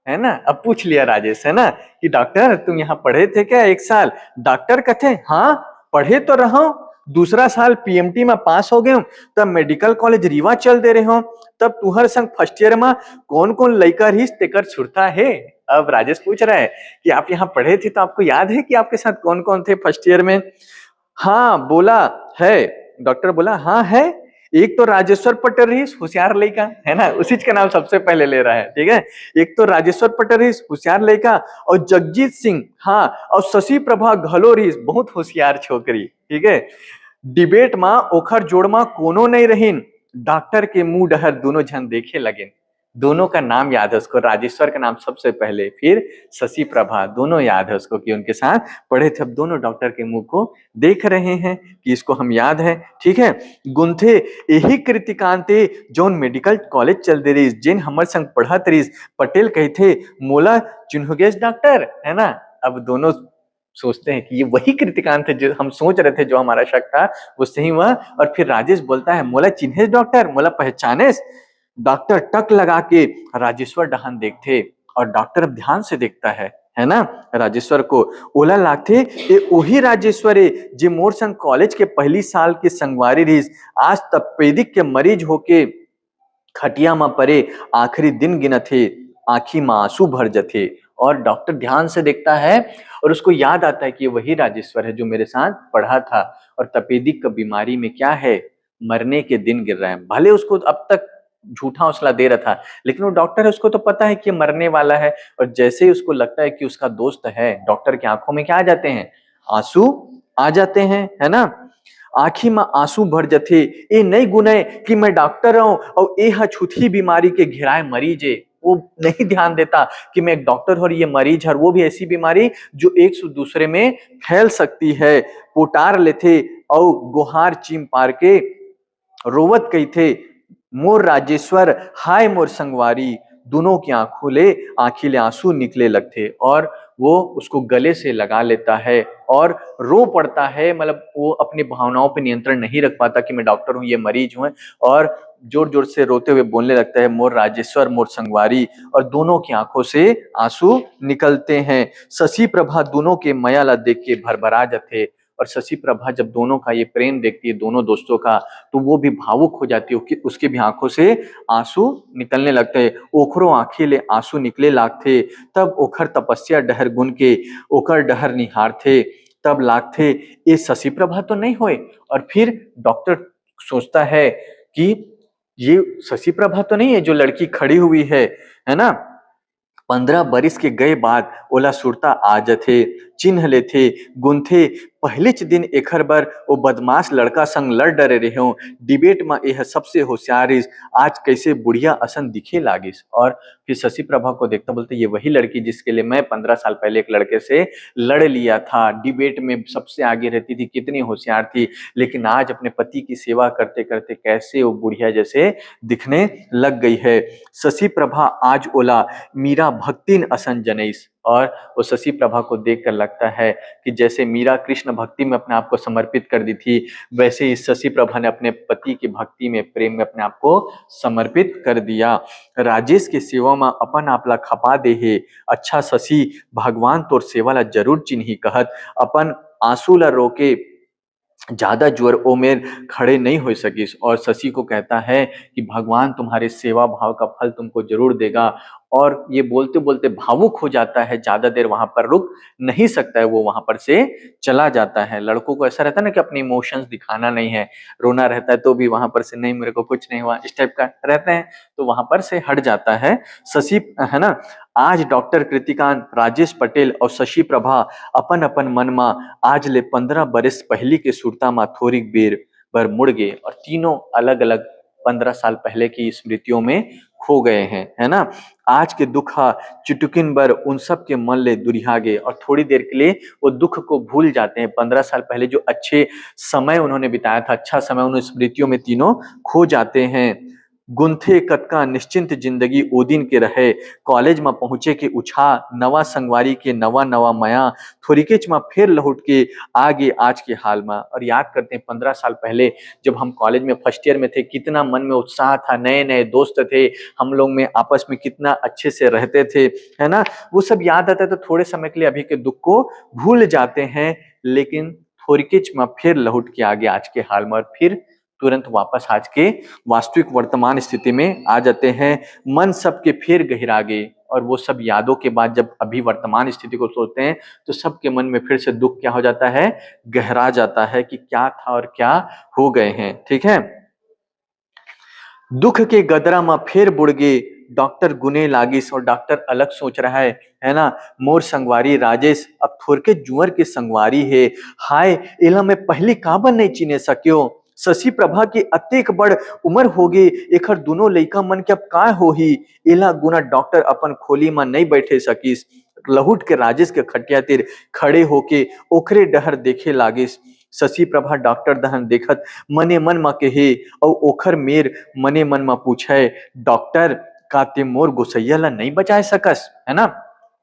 है ना, अब पूछ लिया राजेश, है ना, कि डॉक्टर तुम यहाँ पढ़े थे क्या एक साल? डॉक्टर कहते, हाँ पढ़े तो रहा हूं, दूसरा साल पीएमटी में पास हो गए हूं, तब मेडिकल कॉलेज रीवा चल दे रहे हो, तब तुहर संग फर्स्ट ईयर में कौन कौन लड़का रही तेकर छुड़ता है। अब राजेश पूछ रहा है कि आप यहाँ पढ़े थे तो आपको याद है कि आपके साथ कौन कौन थे फर्स्ट ईयर में? हाँ बोला है, डॉक्टर बोला हाँ है, एक तो राजेश्वर पटेल रहीस होशियार लड़का, है ना, उसी का नाम सबसे पहले ले रहा है। ठीक है, एक तो राजेश्वर पटेल रहीस होशियार लड़का, और जगजीत सिंह, हाँ, और शशि प्रभा घलो रहीस बहुत होशियार छोकरी। ठीक है, डिबेट में ओखर जोड़ में कोनो नहीं रहीन। डॉक्टर के मुंह डहर दोनों जन देखे लगे, दोनों का नाम याद है उसको, राजेश्वर का नाम सबसे पहले, फिर शशि प्रभा, दोनों याद है उसको कि उनके साथ पढ़े थे। अब दोनों डॉक्टर के मुंह को देख रहे हैं कि इसको हम याद है। ठीक है, गुंथे यही कृतिकांते जोन मेडिकल कॉलेज चल दे रही, जिन हमर संग पढ़त रही, पटेल कही थे मोला चिन्होगेश डॉक्टर, है ना। अब दोनों सोचते हैं कि ये वही कृतिकांत है जो हम सोच रहे थे, जो हमारा शक था वो सही हुआ। और फिर राजेश बोलता है, मोला चिन्हेस डॉक्टर, मोला पहचानेस? डॉक्टर टक लगा के राजेश्वर डहान देखते और डॉक्टर अब ध्यान से देखता है ना, राजेश्वर को ओला लागथे ए ओही राजेश्वर है जे मोर संग कॉलेज के पहली साल के संगवारी रहिस, आज तपेदिक के मरीज होके खटिया में परे आखिरी दिन गिनथे, आंखी में आंसू भर जथे। और डॉक्टर ध्यान से देखता है और उसको याद आता है कि वही राजेश्वर है जो मेरे साथ पढ़ा था और तपेदिक का बीमारी में क्या है, मरने के दिन गिर रहा है। भले उसको अब तक झूठा हौसला दे रहा था, लेकिन वो डॉक्टर है, उसको तो पता है कि मरने वाला है। और जैसे ही उसको लगता है कि उसका दोस्त है, डॉक्टर की आंखों में क्या आ जाते हैं, आंसू आ जाते हैं, है ना। आंखी में आंसू भर जथे, ए नहीं गुने कि मैं डॉक्टर हूं और ए हा छुथी बीमारी के घेराए मरीज है। वो नहीं ध्यान देता कि मैं एक डॉक्टर हूं और ये मरीज है, वो भी ऐसी बीमारी जो एक से दूसरे में फैल सकती है। पोटार लेथे और गुहार चीम पार के रोवत कही थे, मोर राजेश्वर हाय मोर संगवारी। दोनों की आंखी ले आंसू निकले लगते और वो उसको गले से लगा लेता है और रो पड़ता है। मतलब वो अपनी भावनाओं पर नियंत्रण नहीं रख पाता कि मैं डॉक्टर हूं, ये मरीज हूं, और जोर जोर से रोते हुए बोलने लगता है, मोर राजेश्वर मोर संगवारी। और दोनों की आंखों से आंसू निकलते हैं। शशि प्रभा दोनों के माया ला देख के भरभरा जाते। और शशि प्रभा जब दोनों का ये प्रेम देखती है, दोनों दोस्तों का, तो वो भी भावुक हो जाती है, उसके भी आंखों से आंसू निकलने लगते हैं। ओखरो आंखी ले आंसू निकले लागथे, तब ओखर तपस्या डहर गुन के ओकर डहर निहार थे। तब लागथे ये शशि प्रभा तो नहीं होए। और फिर डॉक्टर सोचता है कि ये शशि प्रभा तो नहीं है जो लड़की खड़ी हुई है ना। 15 बरिस के गए बाद ओला सुरता आ जथे, चिन्ह लेथे, गुनथे पहले च दिन एखर बर वो बदमाश लड़का संग लड़ डरे रहे, डिबेट में यह सबसे होशियारिस, आज कैसे बुढ़िया असन दिखे लागिस। और फिर शशि प्रभा को देखता बोलते, ये वही लड़की जिसके लिए मैं 15 साल पहले एक लड़के से लड़ लिया था, डिबेट में सबसे आगे रहती थी, कितनी होशियार थी, लेकिन आज अपने पति की सेवा करते करते कैसे वो बुढ़िया जैसे दिखने लग गई है। शशि प्रभा आज ओला मीरा भक्तिन असन जनईस। और वो शशि प्रभा को देखकर लगता है कि जैसे मीरा कृष्ण भक्ति में अपने आप को समर्पित कर दी थी, वैसे ही शशि प्रभा ने अपने पति की भक्ति में, प्रेम में अपने आप को समर्पित कर दिया। राजेश के सेवा में अपन आपला खपा दे हे, अच्छा शशि भगवान तोर सेवा ला जरूर चिन्ही कहत अपन आंसू ला रोके ज्यादा जोर ओ में खड़े नहीं हो सकिस। और शशि को कहता है कि भगवान तुम्हारे सेवा भाव का फल तुमको जरूर देगा। और ये बोलते बोलते भावुक हो जाता है, ज्यादा देर वहां पर रुक नहीं सकता है, वो वहां पर से चला जाता है। लड़कों को ऐसा रहता है ना कि अपने इमोशंस दिखाना नहीं है, रोना रहता है तो भी वहां पर से नहीं मेरे को कुछ नहीं हुआ, इस टाइप का रहते हैं, तो वहां पर से हट जाता है शशि, है ना। आज डॉक्टर कृतिकांत, राजेश पटेल और शशि प्रभा अपन अपन मन में आज ले 15 बरस पहली के सुरता में थोड़ी बेर पर मुड़ गए और तीनों अलग अलग 15 साल पहले की स्मृतियों में खो गए हैं, है ना। आज के दुखा चुटकिन बर उन सब के मन ले दुरिहा गए और थोड़ी देर के लिए वो दुख को भूल जाते हैं। 15 साल पहले जो अच्छे समय उन्होंने बिताया था, अच्छा समय उन स्मृतियों में तीनों खो जाते हैं। गुंथे कतका निश्चिंत जिंदगी ओ दिन के रहे, कॉलेज में पहुंचे के उछा नवा संगवारी के नवा नवा माया थोड़ीकेच में फिर लौट के आगे आज के हाल में। और याद करते हैं 15 साल पहले जब हम कॉलेज में फर्स्ट ईयर में थे, कितना मन में उत्साह था, नए नए दोस्त थे, हम लोग में आपस में कितना अच्छे से रहते थे, है ना। वो सब याद आता है तो थोड़े समय के लिए अभी के दुख को भूल जाते हैं, लेकिन थोड़ीकेच में फिर लौट के आगे आज के हाल में और फिर तुरंत वापस आज के वास्तविक वर्तमान स्थिति में आ जाते हैं। मन सबके फिर गहरा गए और वो सब यादों के बाद जब अभी वर्तमान स्थिति को सोचते हैं तो सबके मन में फिर से दुख क्या हो जाता है, गहरा जाता है कि क्या था और क्या हो गए हैं। ठीक है, दुख के गदरा में फिर बुड़ गए डॉक्टर गुने लागिस और डॉक्टर अलग सोच रहा है ना। मोर संगवारी राजेश अब थोड़के जुअर के संगवारी है, हाय एला मैं पहले काबर नहीं चिने सक्यो। शशि प्रभा के अतेक बड़ उम्र हो गए, एखर दोनों लइका मन के अब का होही, एला गुना डॉक्टर अपन खोली में नहीं बैठे सकिस। लहुट के राजेश के खटिया तीर खड़े होके ओखरे डहर देखे लागिस। शशि प्रभा डॉक्टर दहन देखत मने मन में कहे और ओखर मेर मने मन में पूछे, डॉक्टर का ते मोर गोसैया ला नहीं बचा सकस, है ना।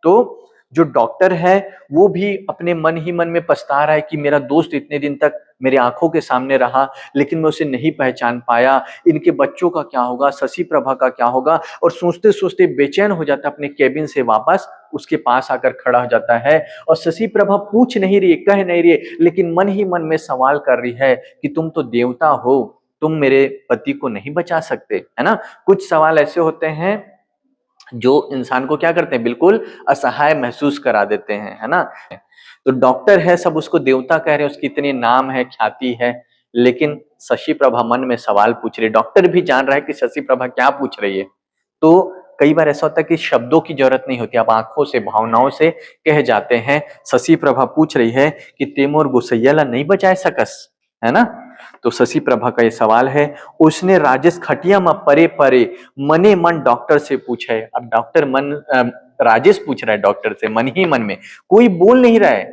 तो जो डॉक्टर है वो भी अपने मन ही मन में पछता रहा है कि मेरा दोस्त इतने दिन तक मेरे आंखों के सामने रहा, लेकिन मैं उसे नहीं पहचान पाया। इनके बच्चों का क्या होगा, शशि प्रभा का क्या होगा? और सोचते सोचते बेचैन हो जाता, अपने केबिन से वापस उसके पास आकर खड़ा हो जाता है। और शशि प्रभा पूछ नहीं रही, कह नहीं रही, लेकिन मन ही मन में सवाल कर रही है कि तुम तो देवता हो, तुम मेरे पति को नहीं बचा सकते, है ना? कुछ सवाल ऐसे होते हैं जो इंसान को क्या करते हैं, बिल्कुल असहाय महसूस करा देते हैं, है ना? तो डॉक्टर है, सब उसको देवता कह रहे हैं, उसकी इतनी नाम है, ख्याति है, लेकिन शशि प्रभा मन में सवाल पूछ रही है। डॉक्टर भी जान रहा है कि शशि प्रभा क्या पूछ रही है। तो कई बार ऐसा होता है कि शब्दों की जरूरत नहीं होती, आप आंखों से, भावनाओं से कह जाते हैं। शशि प्रभा पूछ रही है कि तेमोर गुसैयाला नहीं बचाए सकस, है ना? तो शशि प्रभा का ये सवाल है। उसने राजेश खटिया में परे परे मने मन डॉक्टर से पूछा है। अब डॉक्टर राजेश पूछ रहा है डॉक्टर से मन ही मन में, कोई बोल नहीं रहा है,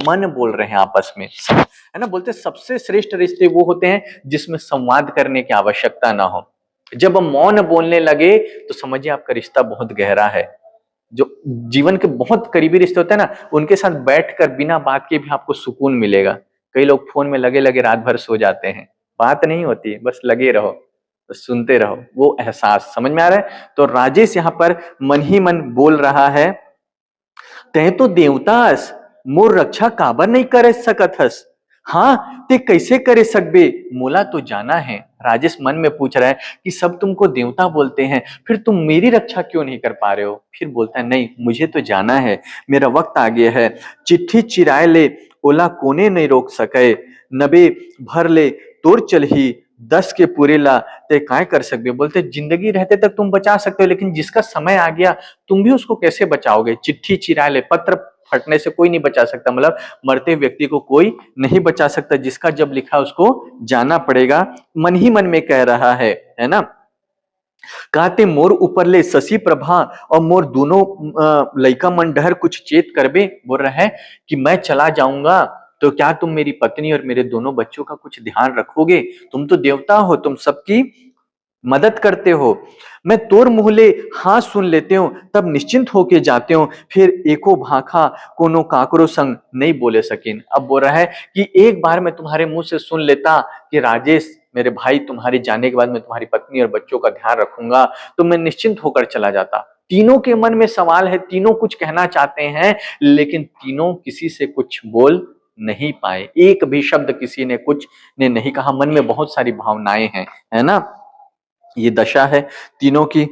मन बोल रहे हैं आपस में, है ना? बोलते सबसे श्रेष्ठ रिश्ते वो होते हैं जिसमें संवाद करने की आवश्यकता ना हो। जब मौन बोलने लगे तो समझिए आपका रिश्ता बहुत गहरा है। जो जीवन के बहुत करीबी रिश्ते होते हैं ना, उनके साथ बैठकर बिना बात के भी आपको सुकून मिलेगा। कई लोग फोन में लगे लगे रात भर सो जाते हैं, बात नहीं होती, बस लगे रहो, बस सुनते रहो, वो एहसास समझ में आ रहा है? तो राजेश यहाँ पर मन ही मन बोल रहा है, तै तो देवतास मोर रक्षा काबर नहीं करे सकत हस। हाँ, ते कैसे करे सकबे, मोला तो जाना है। राजेश मन में पूछ रहा है कि सब तुमको देवता बोलते हैं, फिर तुम मेरी रक्षा क्यों नहीं कर पा रहे हो? फिर बोलता है, नहीं, मुझे तो जाना है, मेरा वक्त आ गया है। चिट्ठी चिराए ले ओला कोने नहीं रोक सके, नबे भर ले तोर चल ही 10 के पूरे ला ते काय कर सकते। बोलते जिंदगी रहते तक तुम बचा सकते हो, लेकिन जिसका समय आ गया तुम भी उसको कैसे बचाओगे? चिट्ठी चिरा ले, पत्र फटने से कोई नहीं बचा सकता, मतलब मरते व्यक्ति को कोई नहीं बचा सकता, जिसका जब लिखा उसको जाना पड़ेगा। मन ही मन में कह रहा है ना? कहते मोर ऊपर ले शशि प्रभा और मोर दोनों लइका मन डहर कुछ चेत करबे। बोल रहा है कि मैं चला जाऊंगा तो क्या तुम मेरी पत्नी और मेरे दोनों बच्चों का कुछ ध्यान रखोगे? तुम तो देवता हो, तुम सबकी मदद करते हो। मैं तोर मुहले हाँ सुन लेते हो, तब निश्चिंत होके जाते हो, फिर एको भाखा कोनो काकरो संग नहीं बोले सकिन। अब बोल रहा है कि एक बार मैं तुम्हारे मुंह से सुन लेता कि राजेश मेरे भाई, तुम्हारे जाने के बाद मैं तुम्हारी पत्नी और बच्चों का ध्यान रखूंगा, तो मैं निश्चिंत होकर चला जाता। तीनों के मन में सवाल है, तीनों कुछ कहना चाहते हैं, लेकिन तीनों किसी से कुछ बोल नहीं पाए, एक भी शब्द किसी ने कुछ ने नहीं कहा। मन में बहुत सारी भावनाएं हैं, है ना? ये दशा है तीनों की।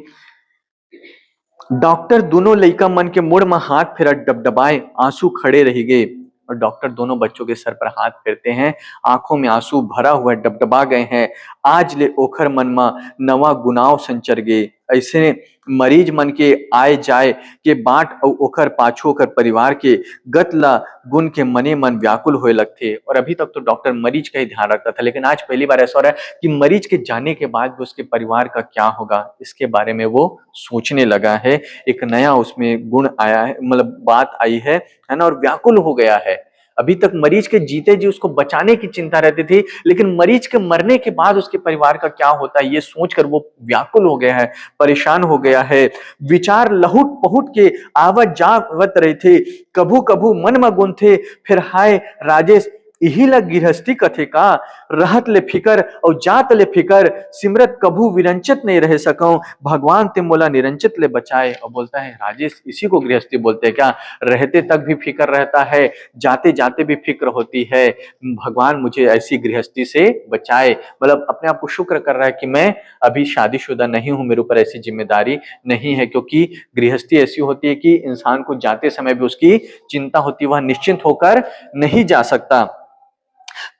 डॉक्टर दोनों लइका मन के मुड़ में हाथ फेरा, डबडबाए आंसू खड़े रह गए। और डॉक्टर दोनों बच्चों के सर पर हाथ फेरते हैं, आंखों में आंसू भरा हुआ डबडबा गए हैं। आज ले ओखर मन में नवा गुनाव संचर गए। ऐसे मरीज मन के आए जाए के बाट और ओखर पाछू ओखर परिवार के गतला गुण के मने मन व्याकुल होए लगते। और अभी तक तो डॉक्टर मरीज का ही ध्यान रखता था, लेकिन आज पहली बार ऐसा हो रहा है कि मरीज के जाने के बाद भी उसके परिवार का क्या होगा, इसके बारे में वो सोचने लगा है। एक नया उसमें गुण आया है, मतलब बात आई है ना? और व्याकुल हो गया है। अभी तक मरीज के जीते जी उसको बचाने की चिंता रहती थी, लेकिन मरीज के मरने के बाद उसके परिवार का क्या होता है ये सोचकर वो व्याकुल हो गया है, परेशान हो गया है। विचार लहुट पहुट के आवत जावत रहे थे, कभू कभू मन में गुन थे, फिर हाय राजेश यही लग गिरहस्ती कथे का, रहत ले फिकर और जात ले फिकर, सिमरत कभू विरंचित नहीं रह सकूं, भगवान ते मोला निरंचित ले बचाए। और बोलता है राजेश इसी को गृहस्थी बोलते हैं क्या? रहते तक भी फिक्र रहता है, जाते जाते भी फिक्र होती है, भगवान मुझे ऐसी गृहस्थी से बचाए। मतलब अपने आप को शुक्र कर रहा है कि मैं अभी शादीशुदा नहीं हूं, मेरे ऊपर ऐसी जिम्मेदारी नहीं है, क्योंकि गृहस्थी ऐसी होती है कि इंसान को जाते समय भी उसकी चिंता होती है, वह निश्चिंत होकर नहीं जा सकता।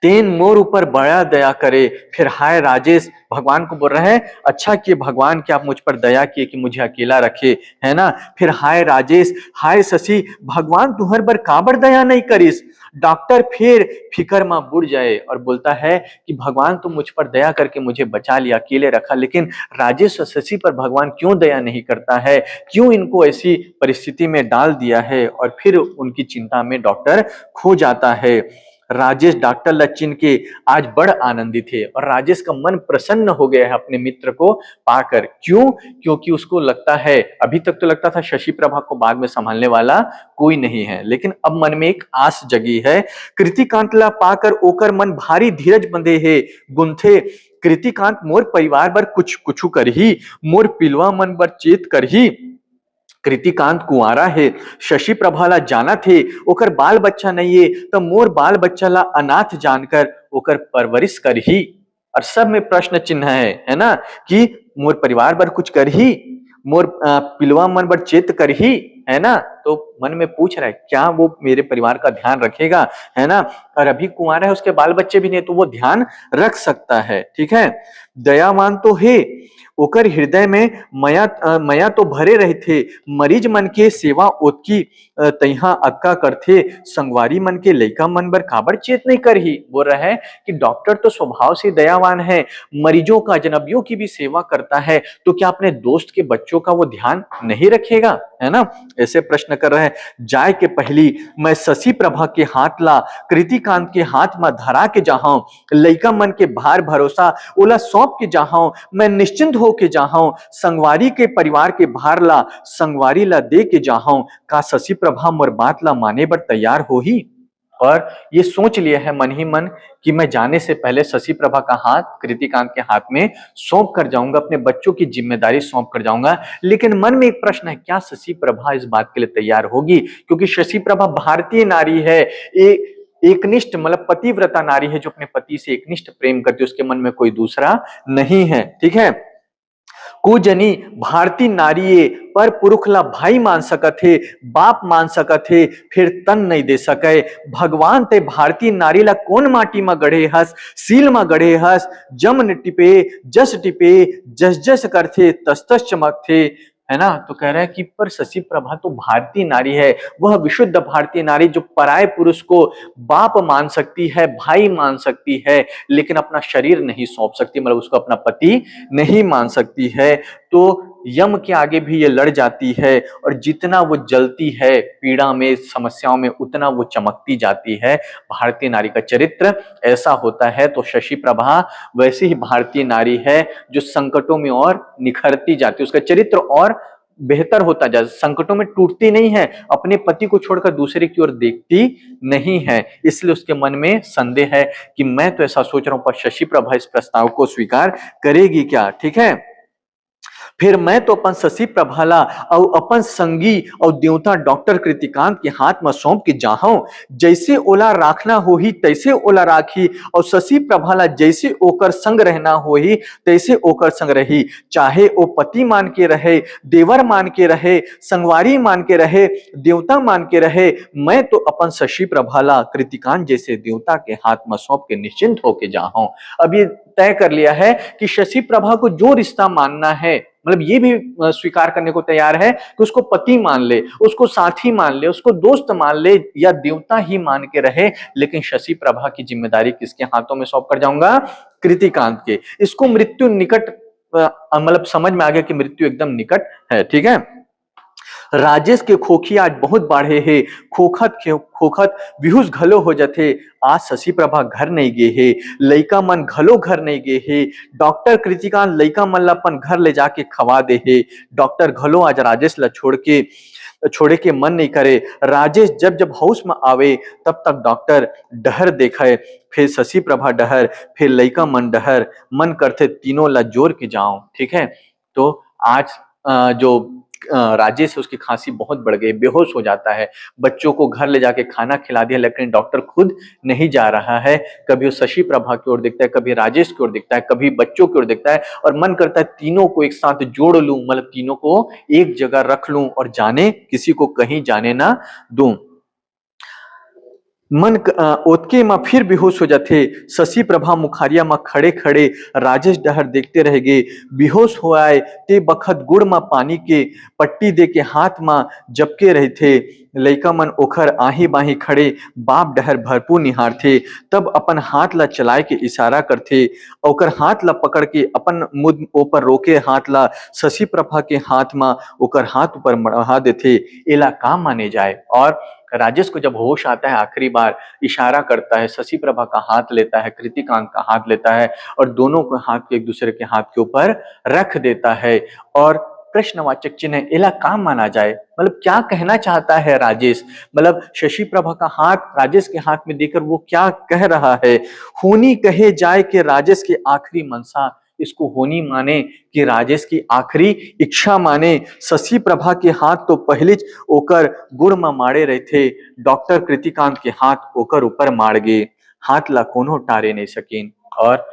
तेन मोर ऊपर बड़ा दया करे। फिर हाय राजेश भगवान को बोल रहे हैं, अच्छा किए भगवान कि आप मुझ पर दया किए कि मुझे अकेला रखे, है ना? फिर हाय राजेश, हाय शशि, भगवान तुहर पर काबर दया नहीं करिस। डॉक्टर फिर फिकर में बुड़ जाए और बोलता है कि भगवान तुम मुझ पर दया करके मुझे बचा लिया, अकेले रखा, लेकिन राजेश और शशि पर भगवान क्यों दया नहीं करता है, क्यों इनको ऐसी परिस्थिति में डाल दिया है? और फिर उनकी चिंता में डॉक्टर खो जाता है। राजेश डॉक्टर ला चिन्ह के आज बड़ आनंदित है और राजेश का मन प्रसन्न हो गया है अपने मित्र को पाकर। क्यों? क्योंकि उसको लगता है, अभी तक तो लगता था शशि प्रभा को बाद में संभालने वाला कोई नहीं है, लेकिन अब मन में एक आस जगी है। कृतिकांत ला पाकर ओकर मन भारी धीरज बंधे है गुंथे। कृतिकांत मोर परिवार बर कुछ कुछ कर ही, मोर पिलवा मन बर चेत कर ही। कृतिकांत कुंवारा है, शशि प्रभा ला जाना थे ओकर बाल बच्चा नहीं है, तो मोर बाल बच्चा ला अनाथ जानकर ओकर परवरिश कर ही। और सब में प्रश्न चिन्ह है ना, कि मोर परिवार बर कुछ कर ही, मोर पिलवा मन बर चेत कर ही, है ना। तो मन में पूछ रहा है क्या वो मेरे परिवार का ध्यान रखेगा, है ना। और अभी कुंवारा है, उसके बाल बच्चे भी नहीं, तो वो ध्यान रख सकता है। ठीक है, दयावान तो है ओकर हृदय में मया तो भरे रहे थे। मरीज मन के सेवा ओतकी तैहा अक्का करथे, संगवारी मन के लइका मन बर काबर चेत नहीं कर ही। बोल रहा है कि डॉक्टर तो स्वभाव से दयावान है, मरीजों का, अजनबियों की भी सेवा करता है, तो क्या अपने दोस्त के बच्चों का वो ध्यान नहीं रखेगा, है ना। ऐसे प्रश्न कर रहे हैं। जाय के पहली मैं शशि प्रभा के हाथ ला कृतिकांत के हाथ में धरा के जाहूं, लइका मन के भार भरोसा ओला सौंप के जाहूं, मैं निश्चिंत हो के जाहूं, संगवारी के परिवार के भार ला संगवारी ला दे के जाहूं। का शशि प्रभा मोर बात ला माने बर तैयार हो ही। और ये सोच लिया है मन ही मन कि मैं जाने से पहले शशि प्रभा का हाथ कृतिकांत के हाथ में सौंप कर जाऊंगा, अपने बच्चों की जिम्मेदारी सौंप कर जाऊंगा। लेकिन मन में एक प्रश्न है, क्या शशि प्रभा इस बात के लिए तैयार होगी? क्योंकि शशि प्रभा भारतीय नारी है, एकनिष्ठ मतलब पतिव्रता नारी है, जो अपने पति से एकनिष्ठ प्रेम करती है, उसके मन में कोई दूसरा नहीं है। ठीक है, कुजनी भारतीय नारी पर पुरुष ला भाई मान सकत है, बाप मान सकत है, फिर तन नहीं दे सके। भगवान ते भारतीय नारी ला कौन माटी में गढ़े हस, सील में गढ़े हस, जम न टिपे जस टिपे, जस जस करथे तस तस चमकथे, है ना। तो कह रहा है कि पर शशि प्रभा तो भारतीय नारी है, वह विशुद्ध भारतीय नारी जो पराये पुरुष को बाप मान सकती है, भाई मान सकती है, लेकिन अपना शरीर नहीं सौंप सकती, मतलब उसको अपना पति नहीं मान सकती है। तो यम के आगे भी ये लड़ जाती है, और जितना वो जलती है पीड़ा में, समस्याओं में, उतना वो चमकती जाती है। भारतीय नारी का चरित्र ऐसा होता है। तो शशि प्रभा वैसी ही भारतीय नारी है जो संकटों में और निखरती जाती है, उसका चरित्र और बेहतर होता जाता, संकटों में टूटती नहीं है, अपने पति को छोड़कर दूसरे की ओर देखती नहीं है। इसलिए उसके मन में संदेह है कि मैं तो ऐसा सोच रहा हूं, पर शशि प्रभा इस प्रस्ताव को स्वीकार करेगी क्या। ठीक है, फिर मैं तो अपन शशि प्रभाला और अपन संगी और देवता डॉक्टर कृतिकांत के हाथ में सौंप के जाहूं, जैसे ओला राखना हो ही तैसे ओला राखी, और शशि प्रभाला जैसे ओकर संग रहना हो ही तैसे ओकर संग रही। चाहे ओ पति मान के रहे, देवर मान के रहे, संगवारी मान के रहे, देवता मान के रहे, मैं तो अपन शशि प्रभाला कृतिकांत जैसे देवता के हाथ में सौंप के निश्चिंत होके जाहूं। अब ये तय कर लिया है कि शशि प्रभा को जो रिश्ता मानना है, मतलब ये भी स्वीकार करने को तैयार है कि उसको पति मान ले, उसको साथी मान ले, उसको दोस्त मान ले, या देवता ही मान के रहे, लेकिन शशि प्रभा की जिम्मेदारी किसके हाथों में सौंप कर जाऊंगा? कृतिकांत के। इसको मृत्यु निकट, मतलब समझ में आ गया कि मृत्यु एकदम निकट है। ठीक है, राजेश के खोखी आज बहुत बाढ़े है, खोखत खोखत बिहुस घलो हो जाते। आज शशि प्रभा घर नहीं गे है, लइका मन घलो घर नहीं गे है। डॉक्टर कृतिकांत लइका मन ला अपन घर ले जाके खवा दे है। डॉक्टर घलो आज राजेश ला छोड़े के मन नहीं करे। राजेश जब जब हाउस में आवे तब तक डॉक्टर डहर देखे, फिर शशि प्रभा डहर, फिर लइका मन डहर, मन करते तीनों ला जोर के जाऊं। ठीक है, तो आज जो राजेश है उसकी खांसी बहुत बढ़ गई, बेहोश हो जाता है। बच्चों को घर ले जाके खाना खिला दिया, लेकिन डॉक्टर खुद नहीं जा रहा है। कभी वो शशि प्रभा की ओर देखता है, कभी राजेश की ओर देखता है, कभी बच्चों की ओर देखता है, और मन करता है तीनों को एक साथ जोड़ लूं, मतलब तीनों को एक जगह रख लूं और जाने किसी को कहीं जाने ना दूं। मन ओतके में फिर बेहोश हो जाते। शशि प्रभा मुखारिया में खड़े खड़े राजेश डहर देखते रह गए। बेहोश हो आए ते बखत गुड़ में पानी के पट्टी दे के हाथ में जपके रहे थे। लइका मन ओखर आही बाही खड़े बाप डहर भरपूर निहार थे। तब अपन हाथ ला चलाए के इशारा करथे, ओकर हाथ ला पकड़ के अपन मुद ऊपर रोके हाथ ला शशि प्रभा के हाथ में ओकर हाथ ऊपर मढ़ा देथे। एला काम माने जाए। और राजेश को जब होश आता है आखिरी बार, इशारा करता है, शशि प्रभा का हाथ लेता है, कृतिकांत का हाथ लेता है और दोनों को हाथ एक दूसरे के हाथ के ऊपर रख देता है और प्रश्नवाचक चिन्ह एला काम माना जाए। मतलब क्या कहना चाहता है राजेश, मतलब शशि प्रभा का हाथ राजेश के हाथ में देकर वो क्या कह रहा है। होनी कहे जाए कि राजेश की आखिरी मनसा, इसको होनी माने कि राजेश की आखिरी इच्छा माने। शशि प्रभा के हाथ तो पहले ओकर गुड़ में मारे रहे थे, डॉक्टर कृतिकांत के हाथ ओकर ऊपर मार गए, हाथ ला कोनो टारे नहीं सकीन। और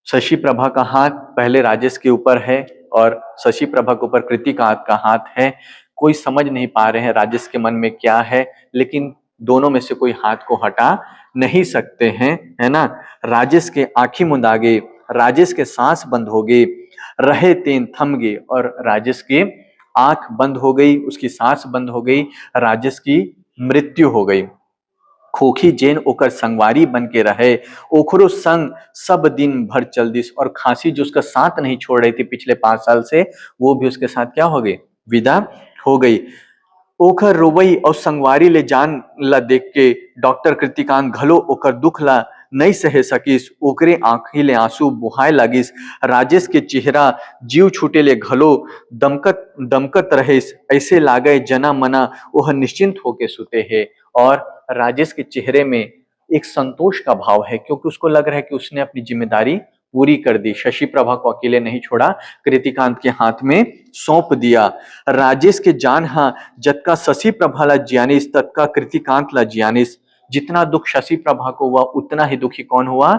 शशि प्रभा का हाथ पहले राजेश के ऊपर है और शशि प्रभा के ऊपर कृतिकांत का हाथ है। कोई समझ नहीं पा रहे हैं राजेश के मन में क्या है, लेकिन दोनों में से कोई हाथ को हटा नहीं सकते हैं, है ना। राजेश के आंखी मुंद आ गए, राजेश के सांस बंद हो गए, रहे तेन थम गए और राजेश की आंख बंद हो गई, उसकी सांस बंद हो गई, राजेश की मृत्यु हो गई। खोखी जेन ओकर संगवारी बन के रहे, ओखरो संग सब दिन भर चल दिस। और खांसी जो उसका साथ नहीं छोड़ रही थी पिछले 5 साल से, वो भी उसके साथ क्या हो गई, विदा हो गई। ओखर रोवई और संगवारी ले जान ला देख के डॉक्टर कृतिकांत घलो ओकर दुख ला नहीं सहे सकिस, ओकरे आंखी ले आंसू बुहाए लागिस। राजेश के चेहरा जीव छूटे ले घलो दमकत दमकत रहिस, ऐसे लागे जना मना वह निश्चिंत होके सुते है। और राजेश के चेहरे में एक संतोष का भाव है, क्योंकि उसको लग रहा है कि उसने अपनी जिम्मेदारी पूरी कर दी, शशि प्रभा को अकेले नहीं छोड़ा, कृतिकांत के हाथ में सौंप दिया। राजेश के जान हाँ जतका शशि प्रभा ला जियानिस तत्का कृतिकांत ला जियानिस। जितना दुख शशि प्रभा को हुआ उतना ही दुखी कौन हुआ,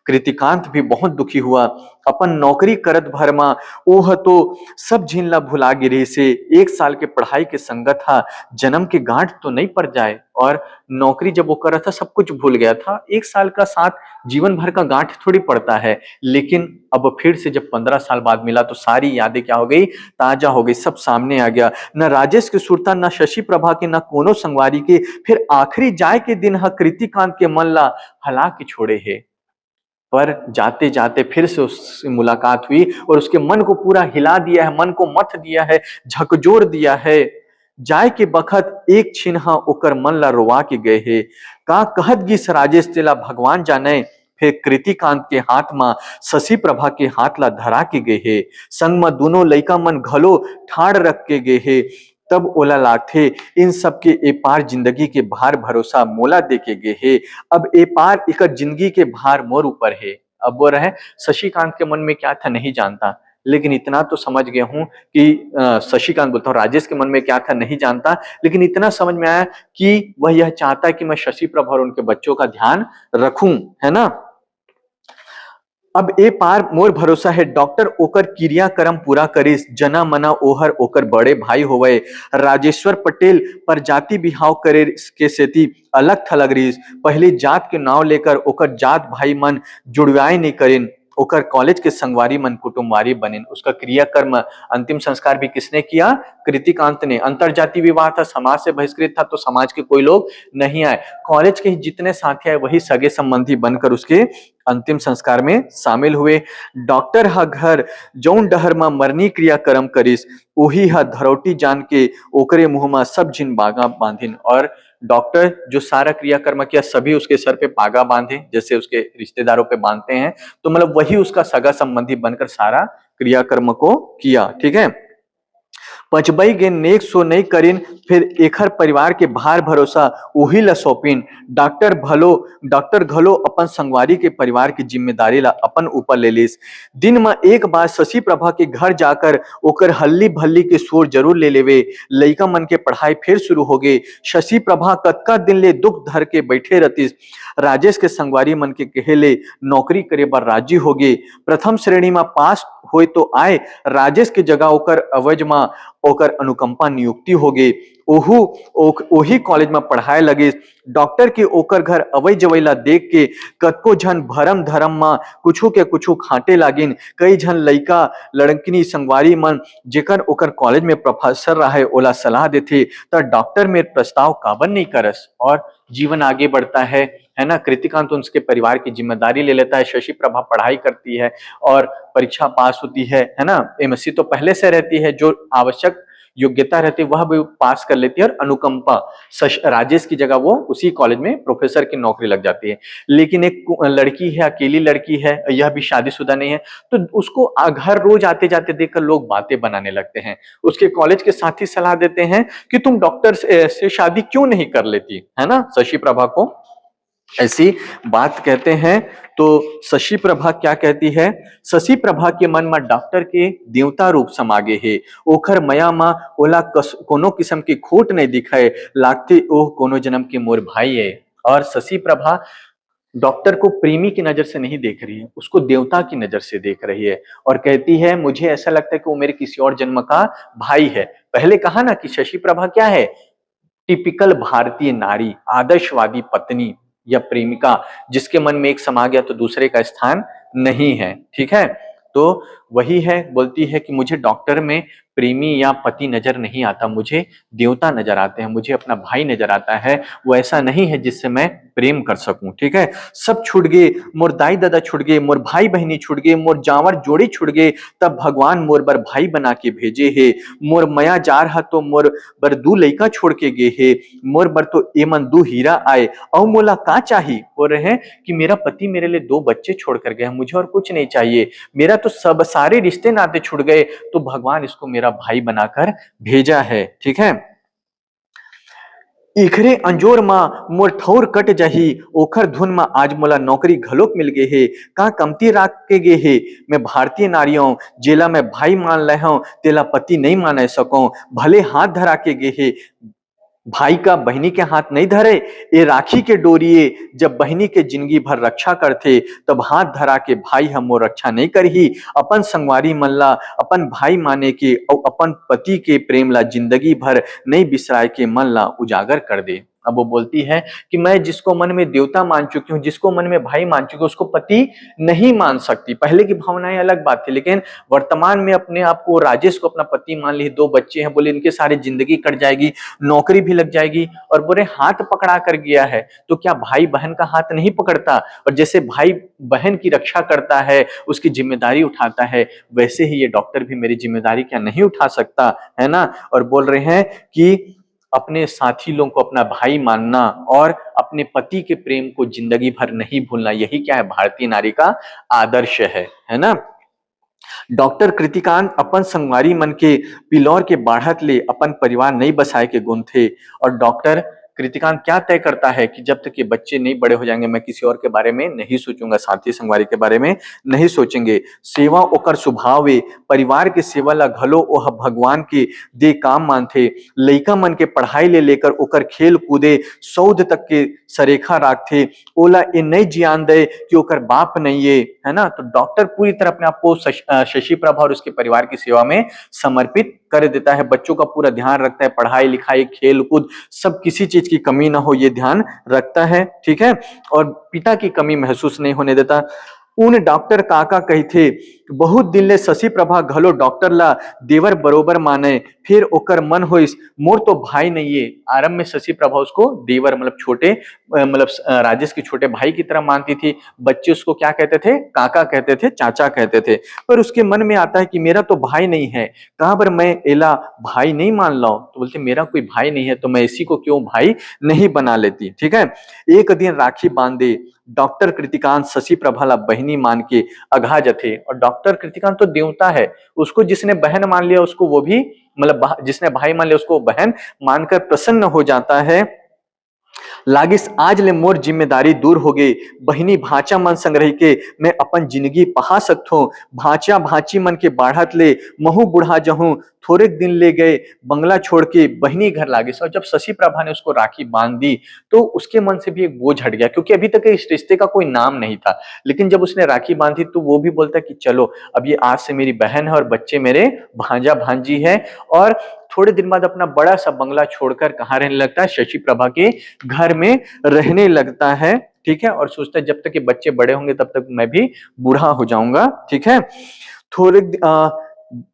कृतिकांत भी बहुत दुखी हुआ। अपन नौकरी करत भर मा ओह तो सब झीन ला भुला गिरी से, 1 साल के पढ़ाई के संगत था, जन्म के गांठ तो नहीं पड़ जाए। और नौकरी जब वो कर रहा था सब कुछ भूल गया था, 1 साल का साथ जीवन भर का गांठ थोड़ी पड़ता है। लेकिन अब फिर से जब 15 साल बाद मिला तो सारी यादें क्या हो गई, ताजा हो गई, सब सामने आ गया। न राजेश के सुरता, न शशि प्रभा के, न कोनो संगवारी के। फिर आखिरी जाए के दिन कृतिकांत के मन ला हला के छोड़े है। पर जाते जाते फिर से उससे मुलाकात हुई और उसके मन को पूरा हिला दिया है, मन को मथ दिया है, झकझोर दिया है। जाय के बखत एक छिन्हा ओकर मन ला रोवा के गए है। का कहत गिस राजेश तेला भगवान जाने। फिर कृतिकांत के हाथ में शशि प्रभा के हाथ ला धरा के गए है, संग में दोनों लइका मन घलो ठाड़ रख के गए है। तब ओला लागथे इन सब के ए पार जिंदगी के भार भरोसा मोला दे के गए है। अब ए पार एक जिंदगी के भार मोर ऊपर है। अब वो रहे शशिकांत के मन में क्या था नहीं जानता, लेकिन इतना तो समझ गया हूं कि शशिकांत बोलता हूँ, राजेश के मन में क्या था नहीं जानता, लेकिन इतना समझ में आया कि वह यह चाहता है कि मैं शशि प्रभा और उनके बच्चों का ध्यान रखूं, है ना। अब ए पार मोर भरोसा है, डॉक्टर ओकर क्रियाक्रम पूरा करिस, जना मना ओहर ओकर बड़े भाई होवे। राजेश्वर पटेल पर जाति बिहाव करे के सेती अलग थलग रहीस। पहले जात के नाव लेकर ओकर जात भाई मन जुड़वाई नहीं करेन, ओकर कॉलेज के संगवारी मन कुटुंबवारी बनेन। उसका क्रियाकर्म अंतिम संस्कार भी किसने किया, कृतिकांत ने। अंतरजातीय विवाह था, समाज से बहिष्कृत था, तो समाज के कोई लोग नहीं आए। कॉलेज के जितने साथी आए वही सगे संबंधी बनकर उसके अंतिम संस्कार में शामिल हुए। डॉक्टर हा घर जौन डहर में मरनी क्रियाक्रम करिस, वही हा धरौटी जान के ओकरे मुंह में सब जिन बागा बांधिन। और डॉक्टर जो सारा क्रियाकर्म किया सभी उसके सर पे पागा बांधे, जैसे उसके रिश्तेदारों पे बांधते हैं, तो मतलब वही उसका सगा संबंधी बनकर सारा क्रियाकर्म को किया, ठीक है। पचबई गे नेक सो नहीं करिन, फिर एखर परिवार के भार भरोसा वही ला सौंपिन। डॉक्टर घलो अपन संगवारी के परिवार की जिम्मेदारी ला अपन ऊपर ले लिस। दिन में एक बार शशि प्रभा के घर जाकर ओकर हल्ली भल्ली के शोर जरूर ले लेवे। लइका मन के पढ़ाई फिर शुरू हो गए। शशि प्रभा कतका दिन ले दुख धर के बैठे रहतिस। राजेश के संगवारी मन के कहेले नौकरी करे बर राजी हो गए। प्रथम श्रेणी में पास होए तो आए, राजेश के जगह ओकर अवज में ओकर अनुकंपा नियुक्ति हो गई। ओही कॉलेज में पढ़ाए लगे। डॉक्टर के ओकर घर अवै जवैला देख के कतको झन भरम धरम में कुछू के कुछू खाटे लागिन। कई झन लइका लड़कनी संगवारी मन जेकर ओकर कॉलेज में प्रोफेसर रहे ओला सलाह देथे त डॉक्टर में प्रस्ताव काबर नहीं करस। और जीवन आगे बढ़ता है ना। कृतिकांत उसके परिवार की जिम्मेदारी ले लेता है, शशि प्रभा पढ़ाई करती है और परीक्षा पास होती है ना। एमएससी तो पहले से रहती है, जो आवश्यक योग्यता रहती है वह भी पास कर लेती है, और अनुकंपा राजेश की जगह वो उसी कॉलेज में प्रोफेसर की नौकरी लग जाती है। लेकिन एक लड़की है, अकेली लड़की है, यह भी शादीशुदा नहीं है, तो उसको घर रोज आते जाते देखकर लोग बातें बनाने लगते हैं। उसके कॉलेज के साथी सलाह देते हैं कि तुम डॉक्टर से शादी क्यों नहीं कर लेती, है ना, शशि प्रभा को ऐसी बात कहते हैं। तो शशि प्रभा क्या कहती है, शशि प्रभा के मन में डॉक्टर के देवता रूप समागे है, ओखर मया मा ओला कोनो किस्म की खोट नहीं दिखाए, लागते ओह कोनो जन्म के मोर भाई है। और शशि प्रभा डॉक्टर को प्रेमी की नजर से नहीं देख रही है, उसको देवता की नजर से देख रही है, और कहती है मुझे ऐसा लगता है कि वो मेरे किसी और जन्म का भाई है। पहले कहा ना कि शशि प्रभा क्या है, टिपिकल भारतीय नारी, आदर्शवादी पत्नी या प्रेमिका, जिसके मन में एक समा गया तो दूसरे का स्थान नहीं है, ठीक है। तो वही है, बोलती है कि मुझे डॉक्टर में प्रेमी या पति नजर नहीं आता, मुझे देवता नजर आते हैं, मुझे अपना भाई नजर आता है, वो ऐसा नहीं है जिससे मैं प्रेम कर सकूं, ठीक है। सब छूट गए, मोर दाई दादा छूट गए, मोर भाई बहनी छूट गए, मोर जावर जोड़ी छूट गए, तब भगवान मोर बर भाई बना के भेजे है। मोर मया जा रहा तो मोर बर दू लइका छोड़ के गए है, मोर बर तो एमन दू हीरा आए, औ मोला का चाही, बोल रहे हैं कि मेरा पति मेरे लिए 2 बच्चे छोड़ कर गया, मुझे और कुछ नहीं चाहिए, मेरा तो सब सारे रिश्ते नाते छूट गए, तो भगवान इसको मेरा भाई बनाकर भेजा है, ठीक है। इखरे अंजोर माँ मोर ठौर कट जाही, ओखर धुन में आज मोला नौकरी घलोक मिल गए हे, का कमती राख के गे हे, मैं भारतीय नारियों जेला मैं भाई मान ले हूं, तेला पति नहीं मान सको, भले हाथ धरा के गे हे, भाई का बहनी के हाथ नहीं धरे, ये राखी के डोरिए जब बहनी के जिंदगी भर रक्षा करते, तब हाथ धरा के भाई हम वो रक्षा नहीं करही, अपन संगवारी मल्ला अपन भाई माने के, और अपन पति के प्रेम ला जिंदगी भर नहीं बिसराए के मन ला उजागर कर दे। अब वो बोलती है कि मैं जिसको मन में देवता मान चुकी हूँ, जिसको मन में भाई मान चुकी हूँ, उसको पति नहीं मान सकती। पहले की भावनाएं अलग बात थी, लेकिन वर्तमान में अपने आप को, राजेश को अपना पति मान ली, 2 बच्चे हैं, बोले इनके सारी जिंदगी कट जाएगी, नौकरी भी लग जाएगी, और बोले हाथ पकड़ा कर गया है, तो क्या भाई बहन का हाथ नहीं पकड़ता, और जैसे भाई बहन की रक्षा करता है, उसकी जिम्मेदारी उठाता है, वैसे ही ये डॉक्टर भी मेरी जिम्मेदारी क्या नहीं उठा सकता, है ना। और बोल रहे हैं कि अपने साथी लोगों को अपना भाई मानना और अपने पति के प्रेम को जिंदगी भर नहीं भूलना, यही क्या है, भारतीय नारी का आदर्श है ना। डॉक्टर कृतिकांत अपन संगवारी मन के पिलौर के बाढ़त ले अपन परिवार नहीं बसाए के गुण थे, और डॉक्टर कृतिकांत क्या तय करता है कि जब तक ये बच्चे नहीं बड़े हो जाएंगे मैं किसी और के बारे में नहीं सोचूंगा, साथी संगवारी के बारे में नहीं सोचेंगे। सेवा ओकर स्वभाव है, परिवार के सेवा ला घलो ओह भगवान के दे काम मानथे, लइका मन के पढ़ाई ले लेकर ओकर खेल कूदे सौद तक के सरेखा राखथे, ओला ये नहीं जियान दे कि ओकर बाप नहीं है ना। तो डॉक्टर पूरी तरह अपने आप को शशि प्रभा और उसके परिवार की सेवा में समर्पित कर देता है, बच्चों का पूरा ध्यान रखता है, पढ़ाई लिखाई खेल कूद सब, किसी चीज की कमी ना हो ये ध्यान रखता है, ठीक है। और पिता की कमी महसूस नहीं होने देता। उन डॉक्टर काका कही थे, बहुत दिन ले शशि प्रभा घलो डॉक्टर ला देवर बरोबर माने, फिर ओकर मन होइस मोर तो भाई नहीं है। आरंभ में शशि प्रभा उसको देवर मतलब छोटे मतलब राजेश के छोटे भाई की तरह मानती थी, बच्चे उसको क्या कहते थे, काका कहते थे, चाचा कहते थे, पर उसके मन में आता है कि मेरा तो भाई नहीं है, कहां पर मैं एला भाई नहीं मान लाऊं, तो बोलते मेरा कोई भाई नहीं है तो मैं इसी को क्यों भाई नहीं बना लेती, ठीक है। एक दिन राखी बांधे, डॉक्टर कृतिकांत शशि प्रभा ला बहनी मान के अघा जथे, और डॉक्टर कृतिकांत तो देवता है, उसको जिसने बहन मान लिया उसको वो भी मतलब जिसने भाई मान लिया उसको बहन मानकर प्रसन्न हो जाता है। लागिस आज ले मोर जिम्मेदारी दूर हो गई, बहिनी भाचा मन संग रह के मैं अपन जिंदगी पहा सकथो, भाचा भाची मन के बाढ़त ले महू बुढ़ा जहूं, थोड़े दिन ले गए बंगला छोड़ के बहिनी घर लागिस। और जब शशि प्रभा ने उसको राखी बांध दी तो उसके मन से भी एक बोझ हट गया, क्योंकि अभी तक इस रिश्ते का कोई नाम नहीं था, लेकिन जब उसने राखी बांधी तो वो भी बोलता कि चलो अब ये आज से मेरी बहन है और बच्चे मेरे भांजा भांजी है। और थोड़े दिन बाद अपना बड़ा सा बंगला छोड़कर कहाँ रहने लगता है, शशि प्रभा के घर में रहने लगता है, ठीक है। और सोचता है जब तक ये बच्चे बड़े होंगे तब तक मैं भी बूढ़ा हो जाऊंगा, ठीक है। थोड़े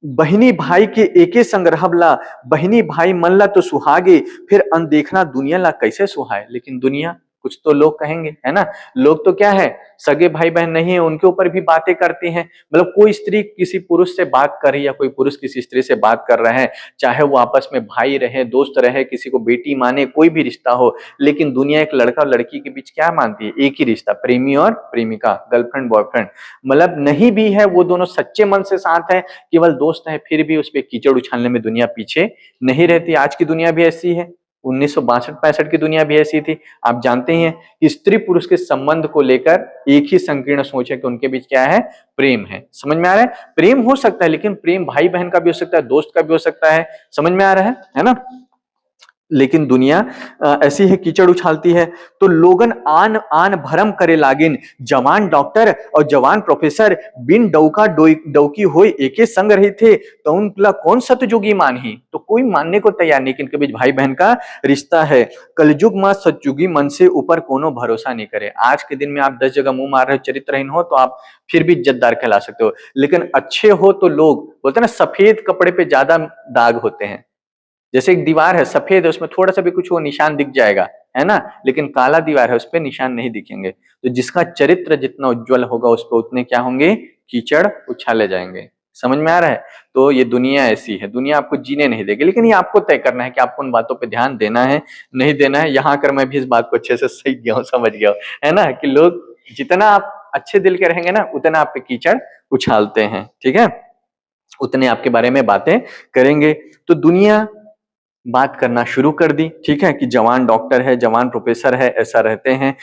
बहिनी भाई के एके संग रहबला, बहिनी भाई मन ला तो सुहागे, फिर अनदेखना दुनिया ला कैसे सुहाए। लेकिन दुनिया कुछ तो लोग कहेंगे, है ना। लोग तो क्या है, सगे भाई बहन नहीं है, उनके ऊपर भी बातें करते हैं। मतलब कोई स्त्री किसी पुरुष से बात कर रही है या कोई पुरुष किसी स्त्री से बात कर रहे हैं, चाहे वो आपस में भाई रहे, दोस्त रहे, किसी को बेटी माने, कोई भी रिश्ता हो, लेकिन दुनिया एक लड़का और लड़की के बीच क्या मानती है, एक ही रिश्ता, प्रेमी और प्रेमिका, गर्लफ्रेंड बॉयफ्रेंड। मतलब नहीं भी है, वो दोनों सच्चे मन से साथ है, केवल दोस्त है, फिर भी उस पर कीचड़ उछालने में दुनिया पीछे नहीं रहती। आज की दुनिया भी ऐसी है, 1962-65 की दुनिया भी ऐसी थी। आप जानते ही हैं कि स्त्री पुरुष के संबंध को लेकर एक ही संकीर्ण सोच है कि उनके बीच क्या है, प्रेम है। समझ में आ रहा है, प्रेम हो सकता है, लेकिन प्रेम भाई बहन का भी हो सकता है, दोस्त का भी हो सकता है। समझ में आ रहा है ना। लेकिन दुनिया ऐसी है, कीचड़ उछालती है। तो लोगन आन आन भरम करे लागिन, जवान डॉक्टर और जवान प्रोफेसर बिन डौका डौकी होए एके संग रहे थे, तो उनका कौन सतयुगी मानही। तो कोई मानने को तैयार नहीं कि इनके बीच भाई बहन का रिश्ता है। कलयुग में सतयुगी मन से ऊपर कोनो भरोसा नहीं करे। आज के दिन में आप 10 जगह मुंह मार रहे हो, चरित्रहीन हो तो आप फिर भी इज्जतदार कहला सकते हो, लेकिन अच्छे हो तो लोग बोलते हैं ना, सफेद कपड़े पे ज्यादा दाग होते हैं। जैसे एक दीवार है सफेद है, उसमें थोड़ा सा भी कुछ वो निशान दिख जाएगा, है ना, लेकिन काला दीवार है, उस पर निशान नहीं दिखेंगे। तो जिसका चरित्र जितना उज्जवल होगा, उस पर उतने क्या होंगे, कीचड़ उछाले जाएंगे। समझ में आ रहा है। तो ये दुनिया ऐसी है, दुनिया आपको जीने नहीं देगी, लेकिन ये आपको तय करना है कि आपको उन बातों पे ध्यान देना है, नहीं देना है। यहाँ कर मैं भी इस बात को अच्छे से सीख गया हूँ, समझ गया हूँ, है ना, कि लोग जितना आप अच्छे दिल के रहेंगे ना, उतना आप पे कीचड़ उछालते हैं, ठीक है, उतने आपके बारे में बातें करेंगे। तो दुनिया बात करना शुरू कर दी, ठीक है, कि जवान डॉक्टर है, जवान प्रोफेसर है, ऐसा रहते हैं।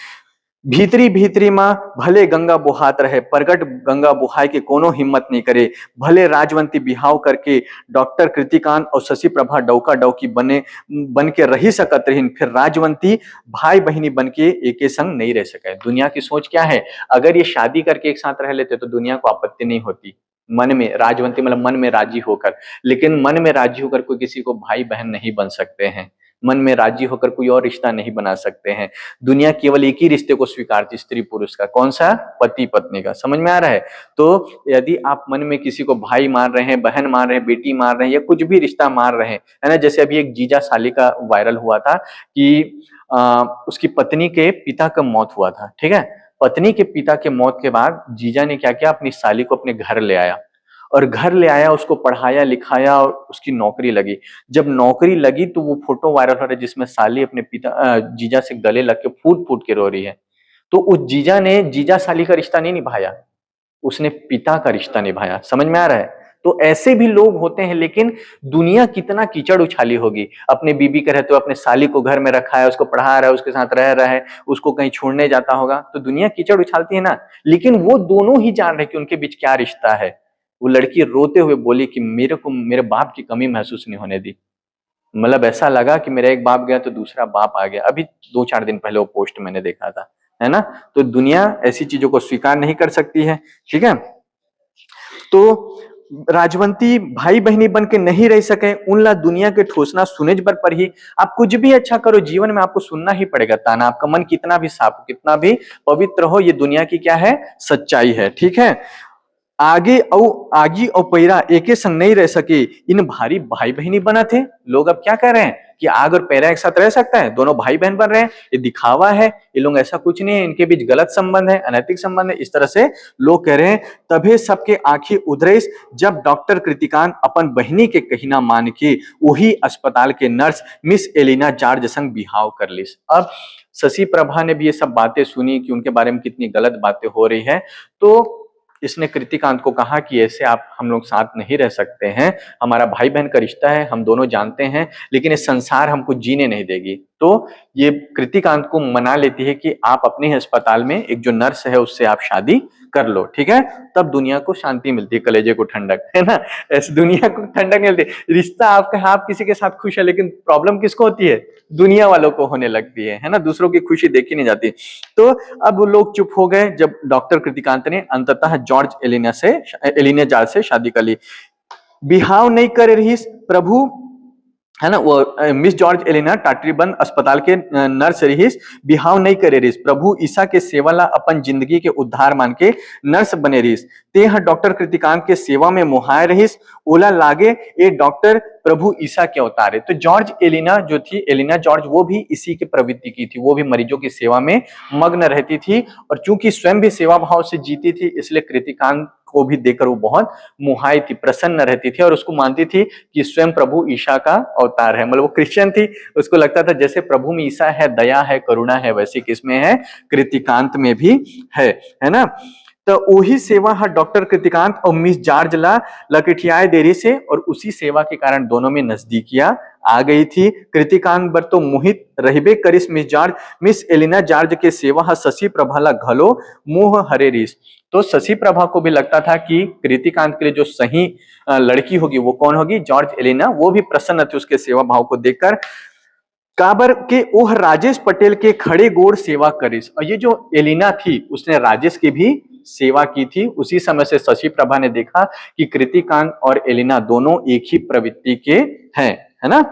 भीतरी भीतरी माँ भले गंगा बुहात रहे, प्रगट गंगा बुहाय के कोनो हिम्मत नहीं करे। भले राजवंती बिहाव करके डॉक्टर कृतिकांत और शशि प्रभा डौका डौकी बन के रही सकत रहीन, फिर राजवंती भाई बहिनी बन के एक संग नहीं रह सके। दुनिया की सोच क्या है, अगर ये शादी करके एक साथ रह लेते तो दुनिया को आपत्ति नहीं होती, मन में राजवंती मतलब मन में राजी होकर। लेकिन मन में राजी होकर कोई किसी को भाई बहन नहीं बन सकते हैं, मन में राजी होकर कोई और रिश्ता नहीं बना सकते हैं। दुनिया केवल एक ही रिश्ते को स्वीकारती, स्त्री पुरुष का, कौन सा, पति पत्नी का। समझ में आ रहा है। तो यदि आप मन में किसी को भाई मान रहे हैं, बहन मान रहे हैं, बेटी मान रहे हैं, या कुछ भी रिश्ता मान रहे हैं, है ना, जैसे अभी एक जीजा साली का वायरल हुआ था कि उसकी पत्नी के पिता का मौत हुआ था, ठीक है। पत्नी के पिता के मौत के बाद जीजा ने क्या किया, अपनी साली को अपने घर ले आया, और घर ले आया, उसको पढ़ाया लिखाया और उसकी नौकरी लगी। जब नौकरी लगी तो वो फोटो वायरल हो रहा है जिसमें साली अपने जीजा से गले लग के फूट फूट के रो रही है। तो उस जीजा ने जीजा साली का रिश्ता नहीं निभाया, उसने पिता का रिश्ता निभाया। समझ में आ रहा है। तो ऐसे भी लोग होते हैं, लेकिन दुनिया कितना कीचड़ उछाली होगी। अपने बीबी के रहते हो अपने साली को घर में रखा है, उसको पढ़ा रहा है, उसके साथ रह रहा है, उसको कहीं छोड़ने जाता होगा, तो दुनिया कीचड़ उछालती है ना। लेकिन वो दोनों ही जान रहे कि उनके बीच क्या रिश्ता है। वो लड़की रोते हुए बोली कि मेरे को मेरे बाप की कमी महसूस नहीं होने दी। मतलब ऐसा लगा कि मेरा एक बाप गया तो दूसरा बाप आ गया। अभी 2-4 दिन पहले वो पोस्ट मैंने देखा था, है ना। तो दुनिया ऐसी चीजों को स्वीकार नहीं कर सकती है, ठीक है। तो राजवंती भाई बहनी बन के नहीं रह सके, उनला दुनिया के ठोसना सुनेज बर पर ही। आप कुछ भी अच्छा करो जीवन में, आपको सुनना ही पड़ेगा ताना। आपका मन कितना भी साफ हो, कितना भी पवित्र हो, ये दुनिया की क्या है, सच्चाई है, ठीक है। आगी और पैरा एके संग नहीं रह सके, इन भारी भाई बहनी बना थे। लोग अब क्या कह रहे हैं कि आग और पैरा एक साथ रह सकता है, दोनों भाई बहन बन रहे हैं, ये दिखावा है, ये लोग ऐसा कुछ नहीं है, इनके बीच गलत संबंध है, अनैतिक संबंध है, इस तरह से लोग कह रहे हैं। तभे सबके आंखें उधरेस, जब डॉक्टर कृतिकांत अपन बहनी के कहीना मान के वही अस्पताल के नर्स मिस एलिना जॉर्ज संग बिहाव कर ली। अब शशि प्रभा ने भी ये सब बातें सुनी कि उनके बारे में कितनी गलत बातें हो रही है, तो इसने कृतिकांत को कहा कि ऐसे आप हम लोग साथ नहीं रह सकते हैं, हमारा भाई बहन का रिश्ता है, हम दोनों जानते हैं, लेकिन ये संसार हमको जीने नहीं देगी। तो ये कृतिकांत को मना लेती है कि आप अपने अस्पताल में एक जो नर्स है उससे आप शादी कर लो, ठीक है। तब दुनिया को शांति मिलती है, कलेजे को ठंडक, है ना। ऐसे दुनिया को ठंडक मिलती है। रिश्ता आपका है, आप किसी के साथ खुश है, लेकिन प्रॉब्लम किसको होती है, दुनिया वालों को होने लगती है ना। दूसरों की खुशी देखी नहीं जाती। तो अब वो लोग चुप हो गए जब डॉक्टर कृतिकांत ने अंततः जॉर्ज एलिना जॉर्ज से शादी कर ली। बिहाव नहीं कर रही प्रभु है ना, वो मिस जॉर्ज एलिना टाटरी बंद अस्पताल के नर्स रहीस, बिहाव नहीं करे रहीस, प्रभु ईसा के सेवा ला अपन जिंदगी के उद्धार मान के नर्स बने रहीस। ते ह डॉक्टर कृतिकांत के सेवा में मोहाय रहीस, ओला लागे ये डॉक्टर प्रभु ईसा के अवतार है। तो जॉर्ज एलिना जो थी, एलिना जॉर्ज, वो भी इसी की प्रवृत्ति की थी, वो भी मरीजों की सेवा में मग्न रहती थी, और चूंकि स्वयं भी सेवा भाव से जीती थी, इसलिए कृतिकांत को भी देखकर वो बहुत मुहाई थी, प्रसन्न रहती थी, और उसको मानती थी कि स्वयं प्रभु ईसा का अवतार है। मतलब वो क्रिश्चियन थी, उसको लगता था जैसे प्रभु में ईसा है, दया है, करुणा है, वैसे किसमें है, कृतिकांत में भी है ना। तो वही सेवा है डॉक्टर कृतिकांत और मिस जॉर्ज ला लकठियाए देरी से, और उसी सेवा के कारण दोनों में नजदीकियां आ गई थी। कृतिकांत बर तो मोहित रहबे करिस miss George, miss Elina George के सेवा है शशि प्रभा ला घलो मोह हरे रिस। तो शशि प्रभा को भी लगता था कि कृतिकांत के लिए जो सही लड़की होगी वो कौन होगी, जॉर्ज एलिना। वो भी प्रसन्न थे उसके सेवा भाव को देखकर। काबर के ओह राजेश पटेल के खड़े गोड़ सेवा करिस, और ये जो एलिना थी उसने राजेश की भी सेवा की थी। उसी समय से शशि प्रभा ने देखा कि कृतिकांत और एलिना दोनों एक ही प्रवृत्ति के हैं, है ना।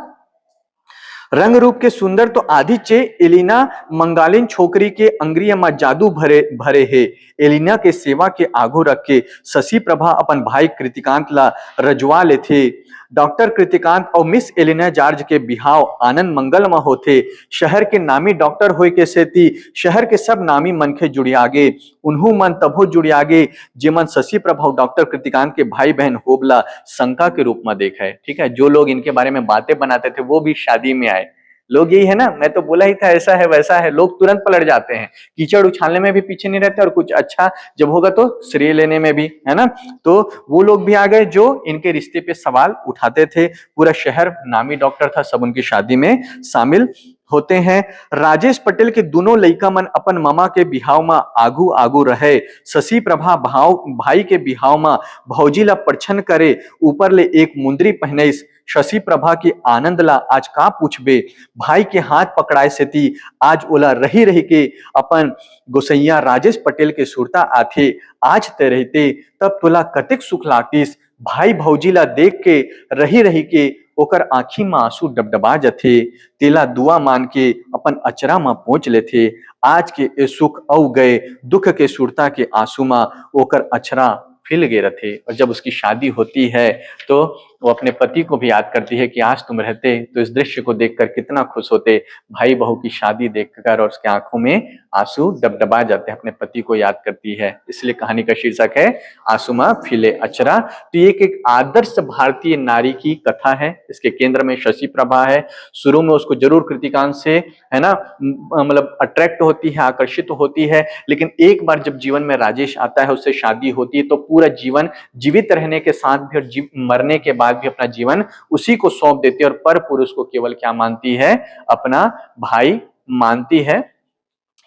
रंग रूप के सुंदर तो आधी चे, एलिना मंगालिन छोकरी के अंग्रिय में जादू भरे भरे है। एलिना के सेवा के आगो रख के शशि प्रभा अपन भाई कृतिकांत ला रजवा ले थे। डॉक्टर कृतिकांत और मिस एलिना जॉर्ज के बिहाव आनंद मंगल में होते। शहर के नामी डॉक्टर होय के सेती शहर के सब नामी मनखे जुड़ियागे, उन्हू मन तभो जुड़ियागे जेमन शशि प्रभा डॉक्टर कृतिकांत के भाई बहन होबला शंका के रूप में देखा है। ठीक है, जो लोग इनके बारे में बातें बनाते थे वो भी शादी में आए। लोग यही है ना, मैं तो बोला ही था ऐसा है वैसा है, लोग तुरंत पलट जाते हैं, कीचड़ उछालने में भी पीछे नहीं रहते, और कुछ अच्छा जब होगा तो श्रेय लेने में भी, है ना। तो वो लोग भी आ गए जो इनके रिश्ते पे सवाल उठाते थे। पूरा शहर नामी डॉक्टर था, सब उनकी शादी में शामिल होते हैं। राजेश पटेल के दोनों लइका मन अपन मामा के बिहाव में आगू आगू रहे। शशि प्रभा भाव भाई के बिहाव में भौजी ला परछन करे, ऊपर ले एक मुंदरी पहने। शशि प्रभा की आनंद ला आज का पूछबे, भाई के हाथ पकड़ाए सेती आज ओला रही रही के अपन गोसैया राजेश पटेल के सुरता आथे। आज ते रहते तब तोला कतिक सुख लागतिस, भाई भौजी ला देख के रही रही के ओकर आंखी में आंसू डबडबा जथे। तेला दुआ मान के अपन अचरा में पहुंच लेथे। आज के ए सुख औ गए, दुख के सुरता के आंसू में ओकर अचरा फिल गए रथे। और जब उसकी शादी होती है तो वो अपने पति को भी याद करती है कि आज तुम रहते तो इस दृश्य को देखकर कितना खुश होते। भाई बहू की शादी देखकर और उसके आंखों में आंसू डबडबा जाते हैं, अपने पति को याद करती है। इसलिए कहानी का शीर्षक है आंसू में फिले अचरा। तो ये एक आदर्श भारतीय नारी की कथा है। इसके केंद्र में शशि प्रभा है। शुरू में उसको जरूर कृतिकांत से, है ना, मतलब अट्रैक्ट होती है, आकर्षित होती है, लेकिन एक बार जब जीवन में राजेश आता है, उससे शादी होती है, तो पूरा जीवन जीवित रहने के साथ भी और मरने के बाद भी अपना जीवन उसी को सौंप देती है, और पर पुरुष को केवल क्या मानती है, अपना भाई मानती है।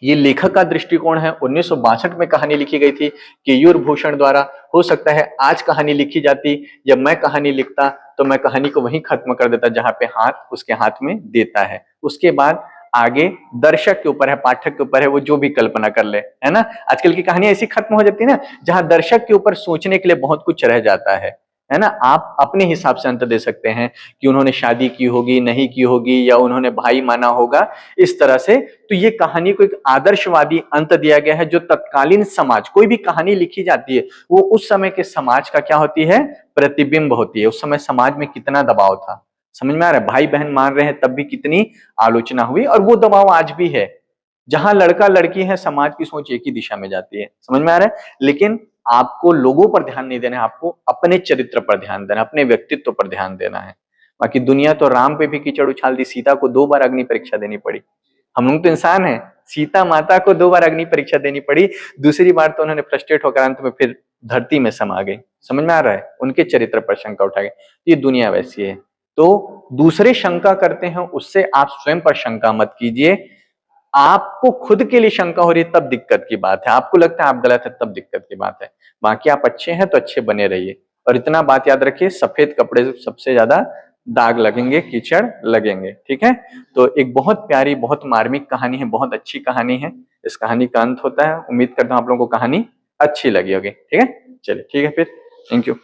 ये लेखक का दृष्टिकोण है। 1962 में कहानी लिखी गई थी केयूर भूषण द्वारा। हो सकता है आज कहानी लिखी जाती, जब मैं कहानी लिखता तो मैं कहानी को वहीं खत्म कर देता जहां पे हाथ उसके हाथ में देता है। उसके बाद आगे दर्शक के ऊपर है, पाठक के ऊपर है, वो जो भी कल्पना कर ले, है ना। आजकल की कहानी ऐसी खत्म हो जाती है ना, जहां दर्शक के ऊपर सोचने के लिए बहुत कुछ रह जाता है ना। आप अपने हिसाब से अंत दे सकते हैं कि उन्होंने शादी की होगी, नहीं की होगी, या उन्होंने भाई माना होगा, इस तरह से। तो ये कहानी को एक आदर्शवादी अंत दिया गया है, जो तत्कालीन समाज, कोई भी कहानी लिखी जाती है वो उस समय के समाज का क्या होती है, प्रतिबिंब होती है। उस समय समाज में कितना दबाव था, समझ में आ रहा है। भाई बहन मान रहे हैं तब भी कितनी आलोचना हुई, और वो दबाव आज भी है। जहां लड़का लड़की है, समाज की सोच एक ही दिशा में जाती है, समझ में आ रहा है। लेकिन आपको लोगों पर ध्यान नहीं देना है, आपको अपने चरित्र पर ध्यान देना, अपने व्यक्तित्व पर ध्यान देना है। बाकी दुनिया तो राम पे भी कीचड़ उछाल दी, सीता को 2 बार अग्नि परीक्षा देनी पड़ी। हम लोग तो इंसान है, सीता माता को 2 बार अग्नि परीक्षा देनी पड़ी, दूसरी बार तो उन्होंने फ्रस्ट्रेट होकर अंत में फिर धरती में समा गई। समझ में आ रहा है, उनके चरित्र पर शंका उठा गई। ये दुनिया वैसी है। तो दूसरे शंका करते हैं, उससे आप स्वयं पर शंका मत कीजिए। आपको खुद के लिए शंका हो रही है तब दिक्कत की बात है, आपको लगता है आप गलत है तब दिक्कत की बात है। बाकी आप अच्छे हैं तो अच्छे बने रहिए। और इतना बात याद रखिए, सफेद कपड़े से सबसे ज्यादा दाग लगेंगे, कीचड़ लगेंगे, ठीक है। तो एक बहुत प्यारी, बहुत मार्मिक कहानी है, बहुत अच्छी कहानी है। इस कहानी का अंत होता है। उम्मीद करता हूं आप लोगों को कहानी अच्छी लगी होगी, ठीक है। चलिए ठीक है फिर, थैंक यू।